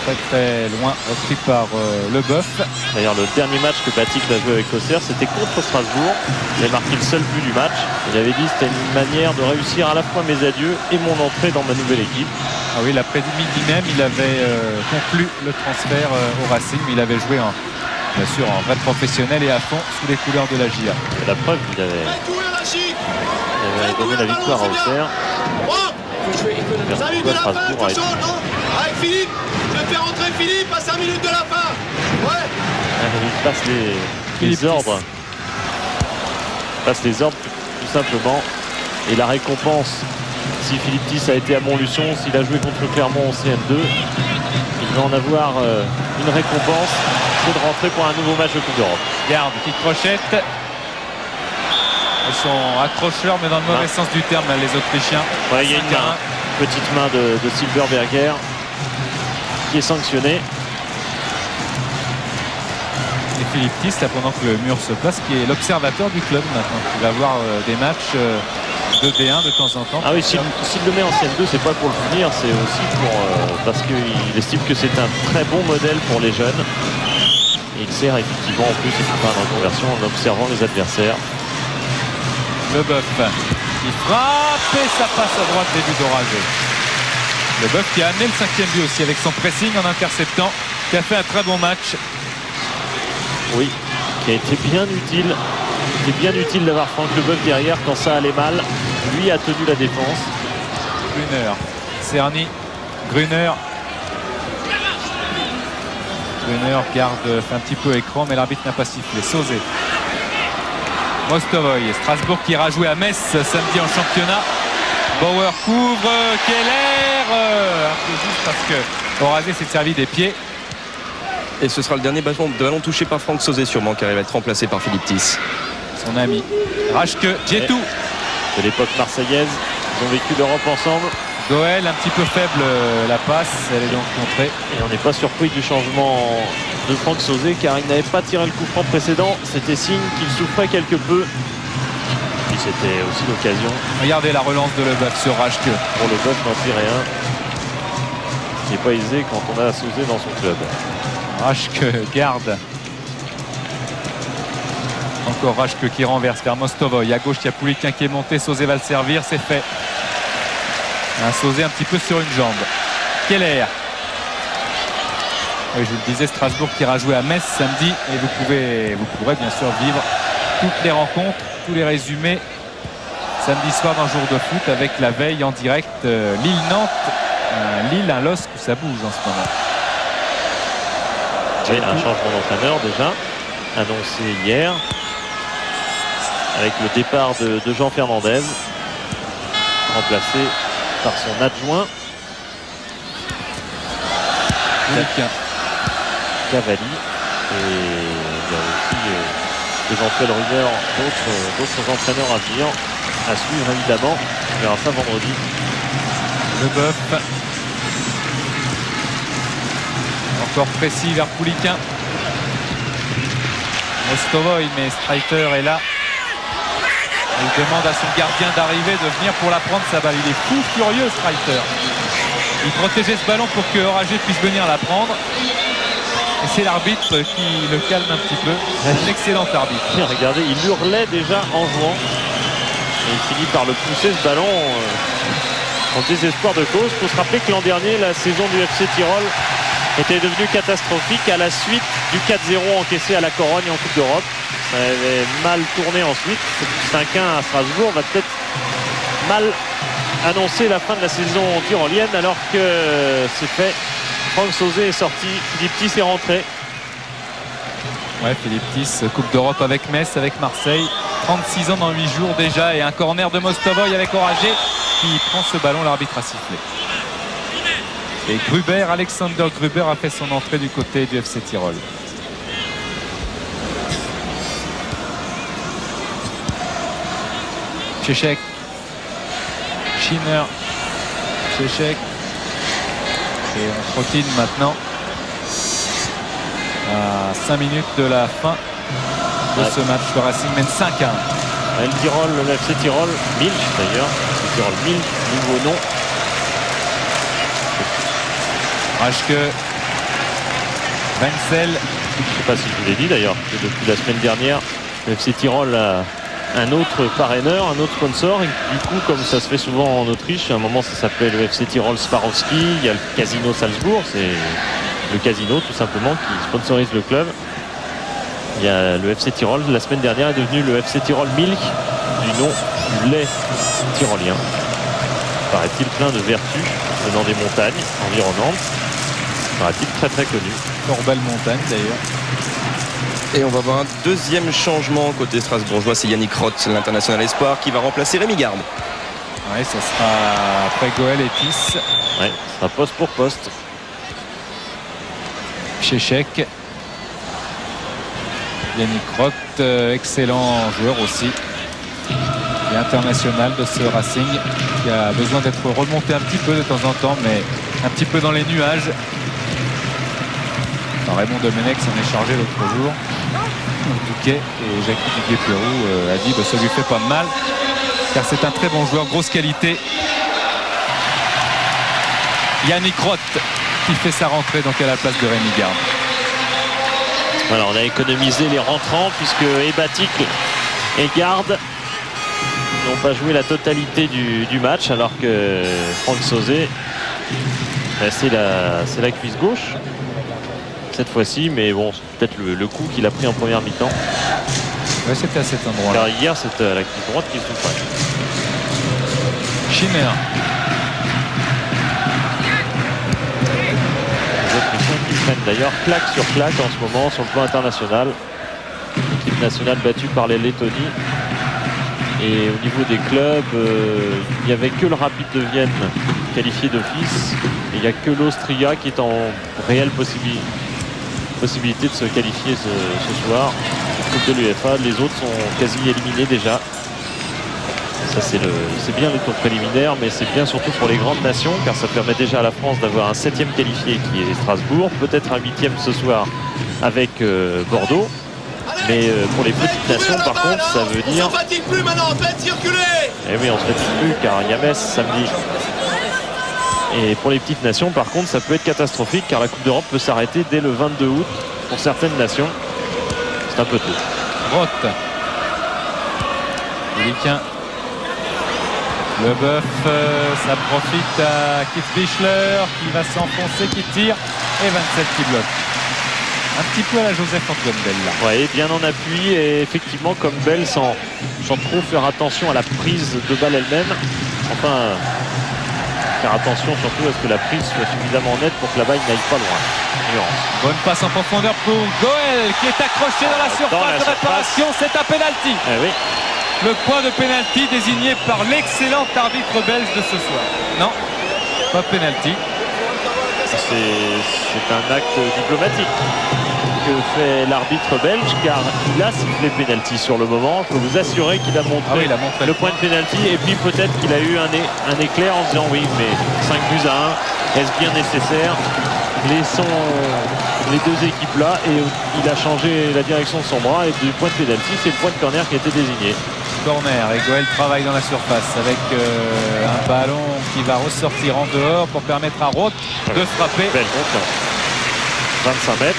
très très loin, repris par Leboeuf. D'ailleurs, le dernier match que Batic a joué avec Auxerre, c'était contre Strasbourg. Il a marqué le seul but du match. Il avait dit que c'était une manière de réussir à la fois mes adieux et mon entrée dans ma nouvelle équipe. Ah oui, l'après-midi même, il avait conclu le transfert au Racing, mais il avait joué Bien sûr, en vrai professionnel et à fond sous les couleurs de la GIA. Et la preuve, il avait donné la victoire à Auxerre. Salut de la fin, attention, non? Avec Philippe, je vais faire rentrer Philippe à 5 minutes de la fin. Ouais. Il passe les ordres. Il passe les ordres tout simplement. Et la récompense, si Philippe Tiss a été à Montluçon, s'il a joué contre Clermont en CM2, il va en avoir une récompense, c'est de rentrer pour un nouveau match de Coupe d'Europe. Garde qui crochette. Ils sont accrocheurs, mais dans le mauvais sens du terme, les Autrichiens. Ouais, il y a une petite main de Silberberger qui est sanctionnée. Et Philippe Tiss, là, pendant que le mur se place, qui est l'observateur du club maintenant. Il va voir des matchs de D1 de temps en temps. Ah oui, s'il le met en CM2, c'est pas pour le punir, c'est aussi parce qu'il estime que c'est un très bon modèle pour les jeunes. Et il sert effectivement en plus, c'est pas une reconversion, en observant les adversaires. Leboeuf qui frappe et ça passe à droite, début d'Oragé. Leboeuf qui a amené le 5e but aussi avec son pressing en interceptant, qui a fait un très bon match. Oui, qui a été bien utile. C'était bien utile d'avoir Franck Leboeuf derrière quand ça allait mal. Lui a tenu la défense. Gruner, Cerny, Gruner. Gruner garde, fait un petit peu écran, mais l'arbitre n'a pas sifflé. Sauzé. Mostovoy, Strasbourg qui ira jouer à Metz samedi en championnat. Bauer couvre, Keller, un peu juste parce que Oragé s'est servi des pieds. Et ce sera le dernier ballon touché par Franck Sauzé sûrement, car il va être remplacé par Philippe Tiss. Son ami Rachke, Djetou. De l'époque marseillaise, ils ont vécu l'Europe ensemble. Goël, un petit peu faible la passe, elle est donc contrée. Et on n'est pas surpris du changement de Franck Sauzé car il n'avait pas tiré le coup franc précédent. C'était signe qu'il souffrait quelque peu. Puis c'était aussi l'occasion. Regardez la relance de Leboeuf sur Rachke. Pour Leboeuf n'en tirer un. Ce qui n'est pas aisé quand on a Sauzé dans son club. Rachke garde. Encore Rachke qui renverse vers Mostovoy. À gauche, il y a Pouliquin qui est monté. Sauzé va le servir, c'est fait. Un Sauzé un petit peu sur une jambe. Keller. Oui, je vous le disais, Strasbourg qui ira jouer à Metz samedi. Et vous pourrez bien sûr vivre toutes les rencontres, tous les résumés samedi soir d'un jour de foot avec la veille en direct Lille-Nantes. Lille, un LOSC où ça bouge en ce moment. Oui, un changement d'entraîneur déjà annoncé hier avec le départ de Jean Fernandez remplacé par son adjoint Cavalli. Et il y a aussi d'éventuelles rumeurs d'autres entraîneurs à venir, à suivre évidemment. On verra ça vendredi. Leboeuf. Encore précis vers Pouliquin. Mostovoy, mais Streiter est là. Il demande à son gardien d'arriver, de venir pour la prendre sa balle. Il est fou furieux, Streiter. Il protégeait ce ballon pour que Oragé puisse venir la prendre. Et c'est l'arbitre qui le calme un petit peu. Un excellent arbitre. Regardez, il hurlait déjà en jouant. Et il finit par le pousser ce ballon en désespoir de cause. Il faut se rappeler que l'an dernier, la saison du FC Tyrol était devenue catastrophique à la suite du 4-0 encaissé à la Corogne en Coupe d'Europe. Ça avait mal tourné ensuite. 5-1 à Strasbourg va peut-être mal annoncer la fin de la saison tyrolienne alors que c'est fait. Franck Sauzé est sorti, Philippe Tiss est rentré. Ouais, Philippe Tiss, Coupe d'Europe avec Metz, avec Marseille. 36 ans dans 8 jours déjà et un corner de Mostovoy avec Oragé qui prend ce ballon, l'arbitre a sifflé. Et Gruber, Alexander Gruber a fait son entrée du côté du FC Tyrol. Tchechek, Schinner, Tchechek. Et on trottine maintenant à 5 minutes de la fin de ce match. Le Racing mène 5-1. Le Tyrol, le FC Tyrol, Milch d'ailleurs. Le Tyrol Milch, nouveau nom. Rachke, Wenzel. Je ne sais pas si je vous l'ai dit d'ailleurs, que depuis la semaine dernière, le FC Tyrol a un autre parraineur, un autre sponsor. Et du coup, comme ça se fait souvent en Autriche, à un moment ça s'appelait le FC Tyrol Swarovski. Il y a le Casino Salzbourg, c'est le casino tout simplement qui sponsorise le club. Il y a le FC Tyrol, la semaine dernière, est devenu le FC Tyrol Milk, du nom du lait tyrolien. Paraît-il plein de vertus venant des montagnes environnantes. Paraît-il très très connu. Fort belle montagne d'ailleurs. Et on va voir un deuxième changement côté strasbourgeois. C'est Yannick Roth, l'international espoir, qui va remplacer Rémi Garde. Ouais, ça sera après Goël et Tis. Ouais, ça sera poste pour poste. Chéchek. Yannick Roth, excellent joueur aussi. Et international de ce Racing qui a besoin d'être remonté un petit peu de temps en temps, mais un petit peu dans les nuages. Enfin, Raymond Domenech s'en est chargé l'autre jour. Duquet et Jackie Duguay-Pérou a dit ça lui fait pas de mal car c'est un très bon joueur, grosse qualité. Yannick Roth qui fait sa rentrée donc à la place de Rémi Garde. Voilà, on a économisé les rentrants puisque Ebatic et Garde n'ont pas joué la totalité du match, alors que Franck Sauzet, c'est la cuisse gauche cette fois-ci, mais bon, c'est peut-être le coup qu'il a pris en première mi-temps. Ouais, c'était à cet endroit. Car hier, c'est la cuisse droite qui souffrait. Schimmer. Les Autrichiens qui prennent d'ailleurs claque sur claque en ce moment sur le plan international. L'équipe nationale battue par les Lettonie. Et au niveau des clubs, il n'y avait que le Rapid de Vienne qualifié d'office. Et il n'y a que l'Austria qui est en réelle possibilité de se qualifier ce soir. Coupe de l'UEFA, les autres sont quasi éliminés déjà. Ça c'est bien le tour préliminaire, mais c'est bien surtout pour les grandes nations, car ça permet déjà à la France d'avoir un 7e qualifié qui est Strasbourg, peut-être un 8e ce soir avec Bordeaux. Mais pour les petites nations, par contre, ça veut dire... On ne fatigue plus maintenant, faites circuler. Eh oui, on se fatigue plus, car il y a Metz samedi. Et pour les petites nations, par contre, ça peut être catastrophique, car la Coupe d'Europe peut s'arrêter dès le 22 août pour certaines nations. C'est un peu tôt. Roth. Liquin. Leboeuf, ça profite à Keith Bichler qui va s'enfoncer, qui tire, et 27 qui bloque. Un petit peu à la Joseph-Antoine Bell là. Oui, bien en appui, et effectivement comme Bell sans trop faire attention à la prise de balle elle-même. Enfin, faire attention surtout à ce que la prise soit suffisamment nette pour que la balle n'aille pas loin. Nuance. Bonne passe en profondeur pour Goël qui est accroché dans la surface de réparation. C'est un penalty. Eh oui. Le point de penalty désigné par l'excellent arbitre belge de ce soir. Non, pas penalty. C'est un acte diplomatique que fait l'arbitre belge, car il a sifflé penalty sur le moment. Je peux vous assurer qu'il a montré, le point de penalty, et puis peut-être qu'il a eu un éclair en disant oui, mais 5-1, est-ce bien nécessaire? Laissons les deux équipes là, et il a changé la direction de son bras, et du point de penalty, c'est le point de corner qui a été désigné. Corner, et Goël travaille dans la surface avec un ballon qui va ressortir en dehors pour permettre à Roth de frapper. Belle confiance. 25 mètres.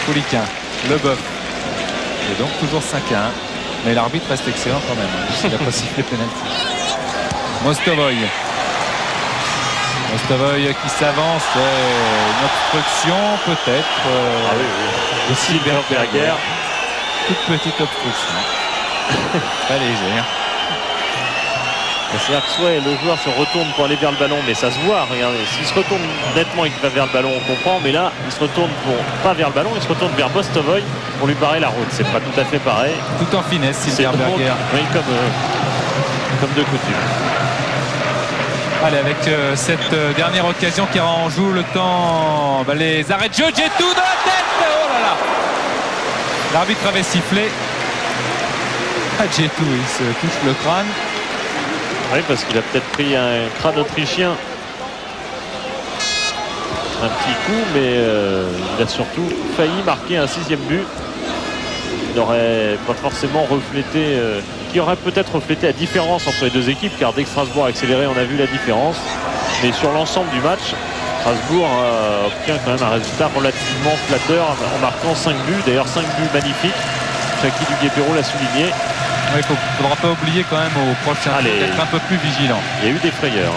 Pouliquin, Leboeuf. Et donc toujours 5-1. Mais l'arbitre reste excellent quand même. Il n'a pas sifflé penalty. Mostovoy. Mostovoy qui s'avance. Une obstruction peut-être. De Silberberger. Toute petite obstruction. Très légère. C'est-à-dire que soit le joueur se retourne pour aller vers le ballon, mais ça se voit, regardez, s'il se retourne nettement et qu'il va vers le ballon, on comprend, mais là, il se retourne pas vers le ballon, il se retourne vers Mostovoy pour lui barrer la route. C'est pas tout à fait pareil. Tout en finesse, Silberberger. Oui, comme de coutume. Allez, avec cette dernière occasion qui en joue le temps, les arrêts de jeu, Djetou de la tête. Oh là là. L'arbitre avait sifflé. Djetou, il se touche le crâne. Oui, parce qu'il a peut-être pris un crâne autrichien. Un petit coup, mais il a surtout failli marquer un 6e but. Il n'aurait pas forcément reflété, qui aurait peut-être reflété la différence entre les deux équipes, car dès que Strasbourg a accéléré, on a vu la différence. Mais sur l'ensemble du match, Strasbourg obtient quand même un résultat relativement flatteur en marquant 5 buts. D'ailleurs, 5 buts magnifiques. Jackie Duguay-Pérou l'a souligné. Il ne faudra pas oublier quand même au prochain d'être un peu plus vigilant. Il y a eu des frayeurs.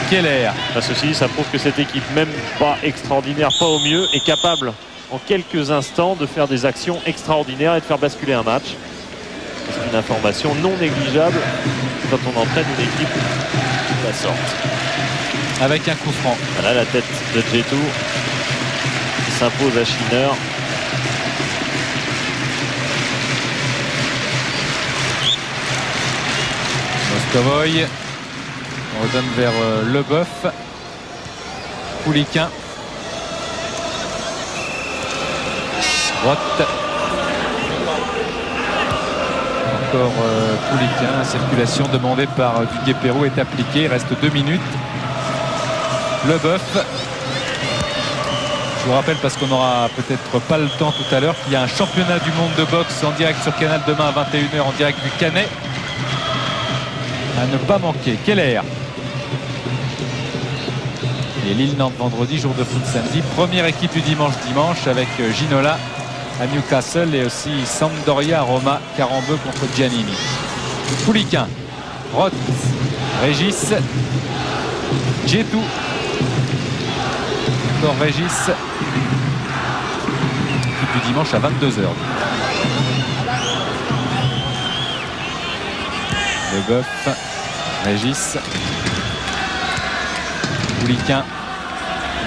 Keller. Ceci, ça prouve que cette équipe, même pas extraordinaire, pas au mieux, est capable en quelques instants de faire des actions extraordinaires et de faire basculer un match. C'est une information non négligeable quand on entraîne une équipe de la sorte. Avec un coup franc. Voilà la tête de Djetou qui s'impose à Schinner. Mostovoy. On redonne vers Leboeuf. Pouliquin. Roth. Encore Pouliquin. La circulation demandée par Duguay-Peyroux est appliquée. Il reste 2 minutes. Leboeuf. Je vous rappelle, parce qu'on n'aura peut-être pas le temps tout à l'heure, qu'il y a un championnat du monde de boxe en direct sur Canal demain à 21h en direct du Canet. À ne pas manquer. Keller. Et Lille-Nantes vendredi, jour de foot samedi. Première équipe du dimanche avec Ginola à Newcastle et aussi Sampdoria à Roma. Carambeu contre Giannini. Pouliquin. Roth. Régis. Djetou. Encore Régis. Équipe du dimanche à 22h. Leboeuf. Régis. Pouliquin.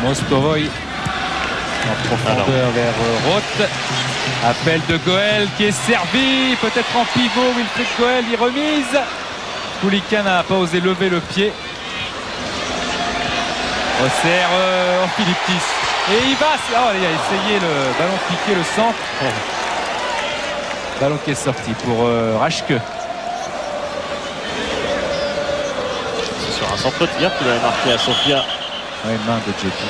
Mostovoy. En profondeur vers Roth. Appel de Goël qui est servi. Peut-être en pivot. Wilfried Goël y remise. Pouliquin n'a pas osé lever le pied. Resserre Philippis. Et il va. Oh, il a essayé le ballon piqué, le centre. Ballon qui est sorti pour Raschke. C'est sur un centre-tir qu'il avait marqué à Sofia. Ouais, main de Djetou.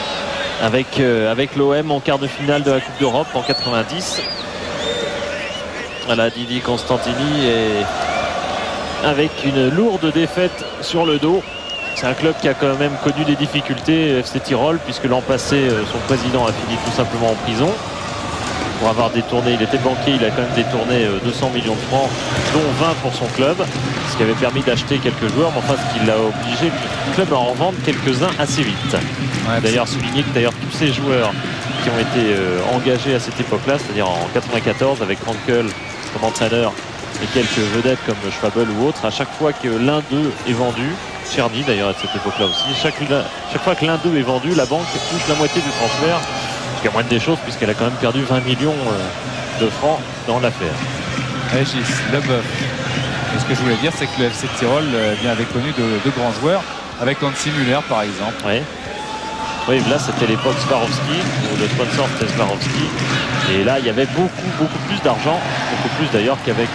Avec l'OM en quart de finale de la Coupe d'Europe en 90. Voilà, Didi Constantini et avec une lourde défaite sur le dos. C'est un club qui a quand même connu des difficultés, FC Tyrol, puisque l'an passé, son président a fini tout simplement en prison pour avoir détourné. Il était banquier, il a quand même détourné 200 millions de francs, dont 20 pour son club, ce qui avait permis d'acheter quelques joueurs, mais enfin ce qui l'a obligé le club à en revendre quelques-uns assez vite. Ouais, d'ailleurs, souligner que tous ces joueurs qui ont été engagés à cette époque-là, c'est-à-dire en 94 avec Rankel comme entraîneur et quelques vedettes comme Schwabel ou autres, à chaque fois que l'un d'eux est vendu, Czerny d'ailleurs à cette époque-là aussi, chaque fois que l'un d'eux est vendu, la banque touche la moitié du transfert, ce qui est moindre des choses puisqu'elle a quand même perdu 20 millions de francs dans l'affaire. Régis, Leboeuf. Et ce que je voulais dire, c'est que le FC Tyrol bien avait connu de grands joueurs, avec Hansi Müller par exemple. Oui, là c'était l'époque Swarovski, où le sponsor c'était Swarovski. Et là il y avait beaucoup plus d'argent, beaucoup plus d'ailleurs qu'avec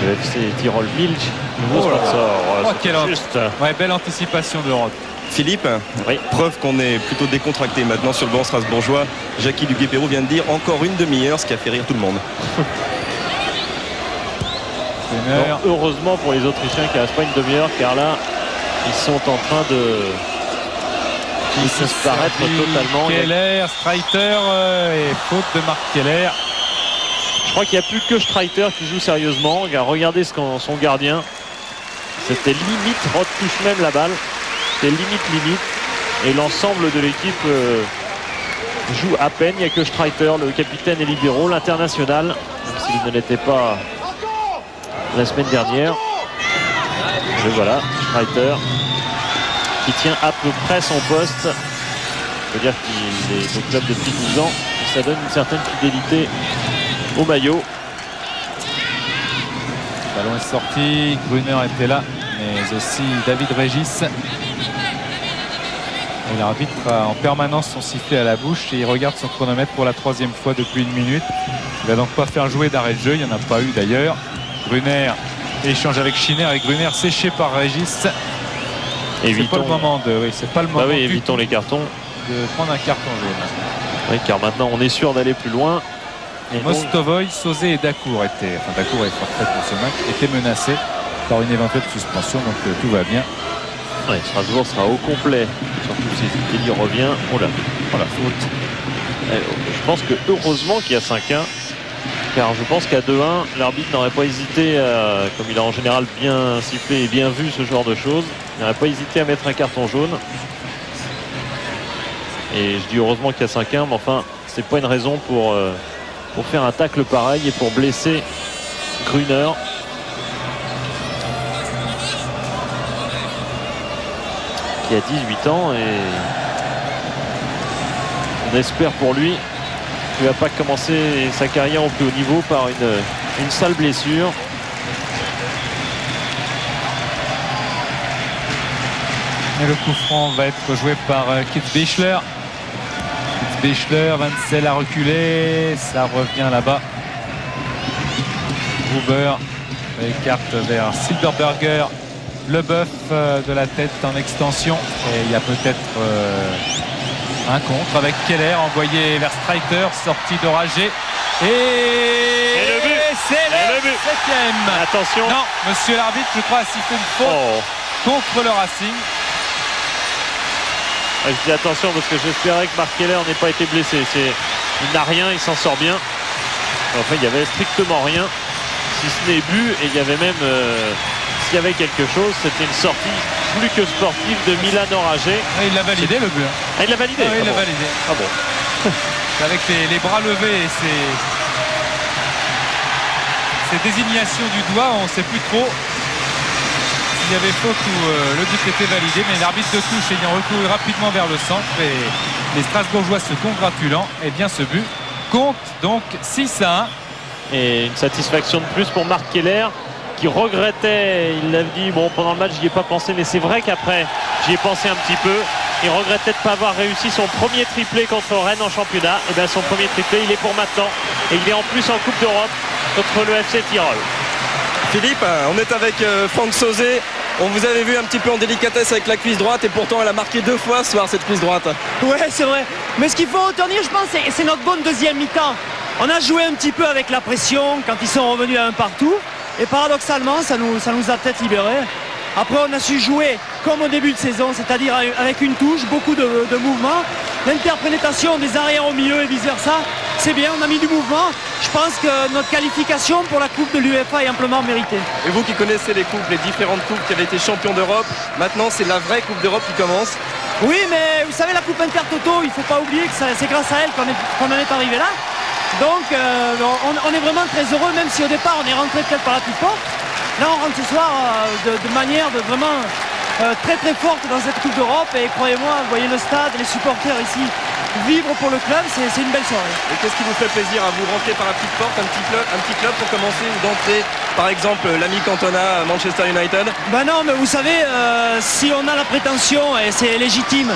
le FC Tyrol Milch, nouveau sponsor. Juste. Ouais, belle anticipation de Roth. Philippe, preuve qu'on est plutôt décontracté maintenant sur le banc strasbourgeois. Jackie Duguay-Peyroux vient de dire encore une demi-heure, ce qui a fait rire tout le monde. Donc, heureusement pour les Autrichiens qu'il ne reste pas une demi-heure, car là ils sont en train de disparaître totalement. Keller, Streiter et faute de Marc Keller. Je crois qu'il n'y a plus que Streiter qui joue sérieusement. Regardez son gardien. C'était limite, Roth touche même la balle. C'était limite. Et l'ensemble de l'équipe joue à peine. Il n'y a que Streiter, le capitaine et libéraux, l'international, même s'il ne l'était pas la semaine dernière. Et voilà, Streiter qui tient à peu près son poste. Il faut dire qu'il est au club depuis 12 ans. Et ça donne une certaine fidélité au maillot. Le ballon est sorti, Gruner était là, mais aussi David Régis. Et l'arbitre a en permanence son sifflet à la bouche et il regarde son chronomètre pour la 3e fois depuis 1 minute. Il va donc pas faire jouer d'arrêt de jeu, il n'y en a pas eu d'ailleurs. Gruner échange avec Schinner et Gruner séché par Régis. C'est pas le moment c'est pas le moment évitons les cartons. De prendre un carton jaune. Oui, car maintenant on est sûr d'aller plus loin. Et Mostovoy, Sauzé et Dacour Dacour est forfait pour ce match, étaient menacés par une éventuelle suspension, donc tout va bien. Strasbourg sera au complet, surtout si Kelly revient. Oh là, faute. Je pense que heureusement qu'il y a 5-1, car je pense qu'à 2-1, l'arbitre n'aurait pas hésité, comme il a en général bien sifflé et bien vu ce genre de choses, il n'aurait pas hésité à mettre un carton jaune. Et je dis heureusement qu'il y a 5-1, mais enfin, c'est pas une raison pour faire un tacle pareil et pour blesser Gruner. Qui a 18 ans et on espère pour lui qu'il ne va pas commencer sa carrière au plus haut niveau par une sale blessure. Et le coup franc va être joué par Keith Bichler. Keith Bichler, Wenzel a reculé, ça revient là-bas. Gruber écarte vers Silberberger. Le bœuf de la tête en extension. Et il y a peut-être un contre avec Keller envoyé vers Striker, sortie de Ragé. Et le but. C'est le 7e. Attention. Non, monsieur l'arbitre, je crois, a sifflé une faute contre le Racing. Je dis attention parce que j'espérais que Marc Keller n'ait pas été blessé. Il n'a rien, il s'en sort bien. Enfin, il n'y avait strictement rien, si ce n'est but. Et il y avait même, s'il y avait quelque chose, c'était une sortie plus que sportive de Milan Oragé. Il l'a validé le but. Ah, il l'a validé. Il l'a validé. Ah bon. Avec les bras levés et ces désignations du doigt, on ne sait plus trop s'il y avait faute ou le but était validé, mais l'arbitre de touche ayant recouru rapidement vers le centre et les Strasbourgeois se congratulant, et bien ce but compte donc 6-1. Et une satisfaction de plus pour Marc Keller qui regrettait, il l'a dit, bon pendant le match j'y ai pas pensé, mais c'est vrai qu'après j'y ai pensé un petit peu. Il regrettait de ne pas avoir réussi son premier triplé contre Rennes en championnat. Et bien son premier triplé il est pour maintenant. Et il est en plus en Coupe d'Europe contre le FC Tyrol. Philippe, on est avec Franck Sauzet. On vous avait vu un petit peu en délicatesse avec la cuisse droite et pourtant elle a marqué 2 fois ce soir cette cuisse droite. Ouais, c'est vrai. Mais ce qu'il faut retenir, je pense, c'est notre bonne deuxième mi-temps. On a joué un petit peu avec la pression quand ils sont revenus à un partout. Et paradoxalement, ça nous a peut-être libérés. Après, on a su jouer comme au début de saison, c'est-à-dire avec une touche, beaucoup de mouvements, l'interprétation des arrières au milieu et vice-versa. C'est bien, on a mis du mouvement. Je pense que notre qualification pour la Coupe de l'UEFA est amplement méritée. Et vous qui connaissez les coupes, les différentes coupes qui avaient été champions d'Europe, maintenant c'est la vraie Coupe d'Europe qui commence. Oui, mais vous savez, la Coupe Intertoto, il ne faut pas oublier que c'est grâce à elle qu'on en est arrivé là. Donc, on est vraiment très heureux, même si au départ, on est rentré peut-être par la plus forte. Là, on rentre ce soir de manière vraiment très très forte dans cette Coupe d'Europe. Et croyez-moi, vous voyez le stade, les supporters ici vivre pour le club, c'est une belle soirée. Et qu'est-ce qui vous fait plaisir à vous rentrer par la petite porte, un petit club pour commencer ou d'entrer, par exemple, l'ami Cantona, Manchester United? Ben non, mais vous savez, si on a la prétention, et c'est légitime,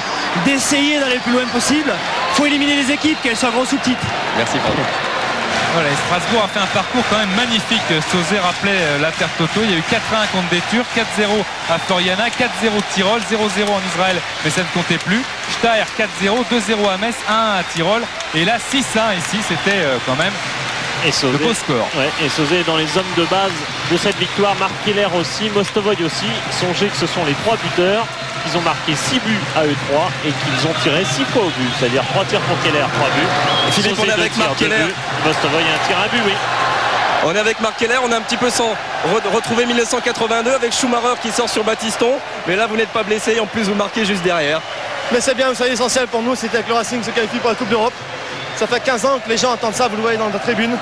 d'essayer d'aller le plus loin possible, il faut éliminer les équipes, qu'elles soient grosses ou petites. Merci Franck. Voilà, Strasbourg a fait un parcours quand même magnifique. Sauzet rappelait l'Intertoto. Il y a eu 4-1 contre Détur, 4-0 à Floriana, 4-0 Tyrol, 0-0 en Israël, mais ça ne comptait plus. Steyr 4-0, 2-0 à Metz, 1-1 à Tyrol. Et là 6-1 ici, c'était quand même le beau score. Ouais, et Sauzet est dans les hommes de base de cette victoire. Marc Keller aussi, Mostovoy aussi. Songez que ce sont les 3 buteurs. Ils ont marqué 6 buts à eux 3 et qu'ils ont tiré 6 fois au but, c'est-à-dire 3 tirs pour Keller, 3 buts. Et Philippe, on est avec Marc Keller. Mostovoy a un tir à but, oui. On est avec Marc Keller, on a un petit peu retrouvé 1982 avec Schumacher qui sort sur Battiston. Mais là, vous n'êtes pas blessé et en plus, vous marquez juste derrière. Mais c'est bien, vous savez, l'essentiel pour nous, c'était que le Racing se qualifie pour la Coupe d'Europe. Ça fait 15 ans que les gens entendent ça, vous le voyez dans la tribune.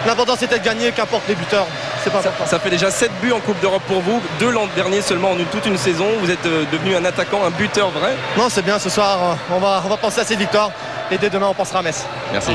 L'important c'était de gagner, qu'importe les buteurs. C'est pas important. Ça fait déjà 7 buts en Coupe d'Europe pour vous, 2 l'an dernier seulement en toute une saison. Vous êtes devenu un attaquant, un buteur vrai. Non, c'est bien, ce soir, on va penser à cette victoire. Et dès demain, on pensera à Metz. Merci.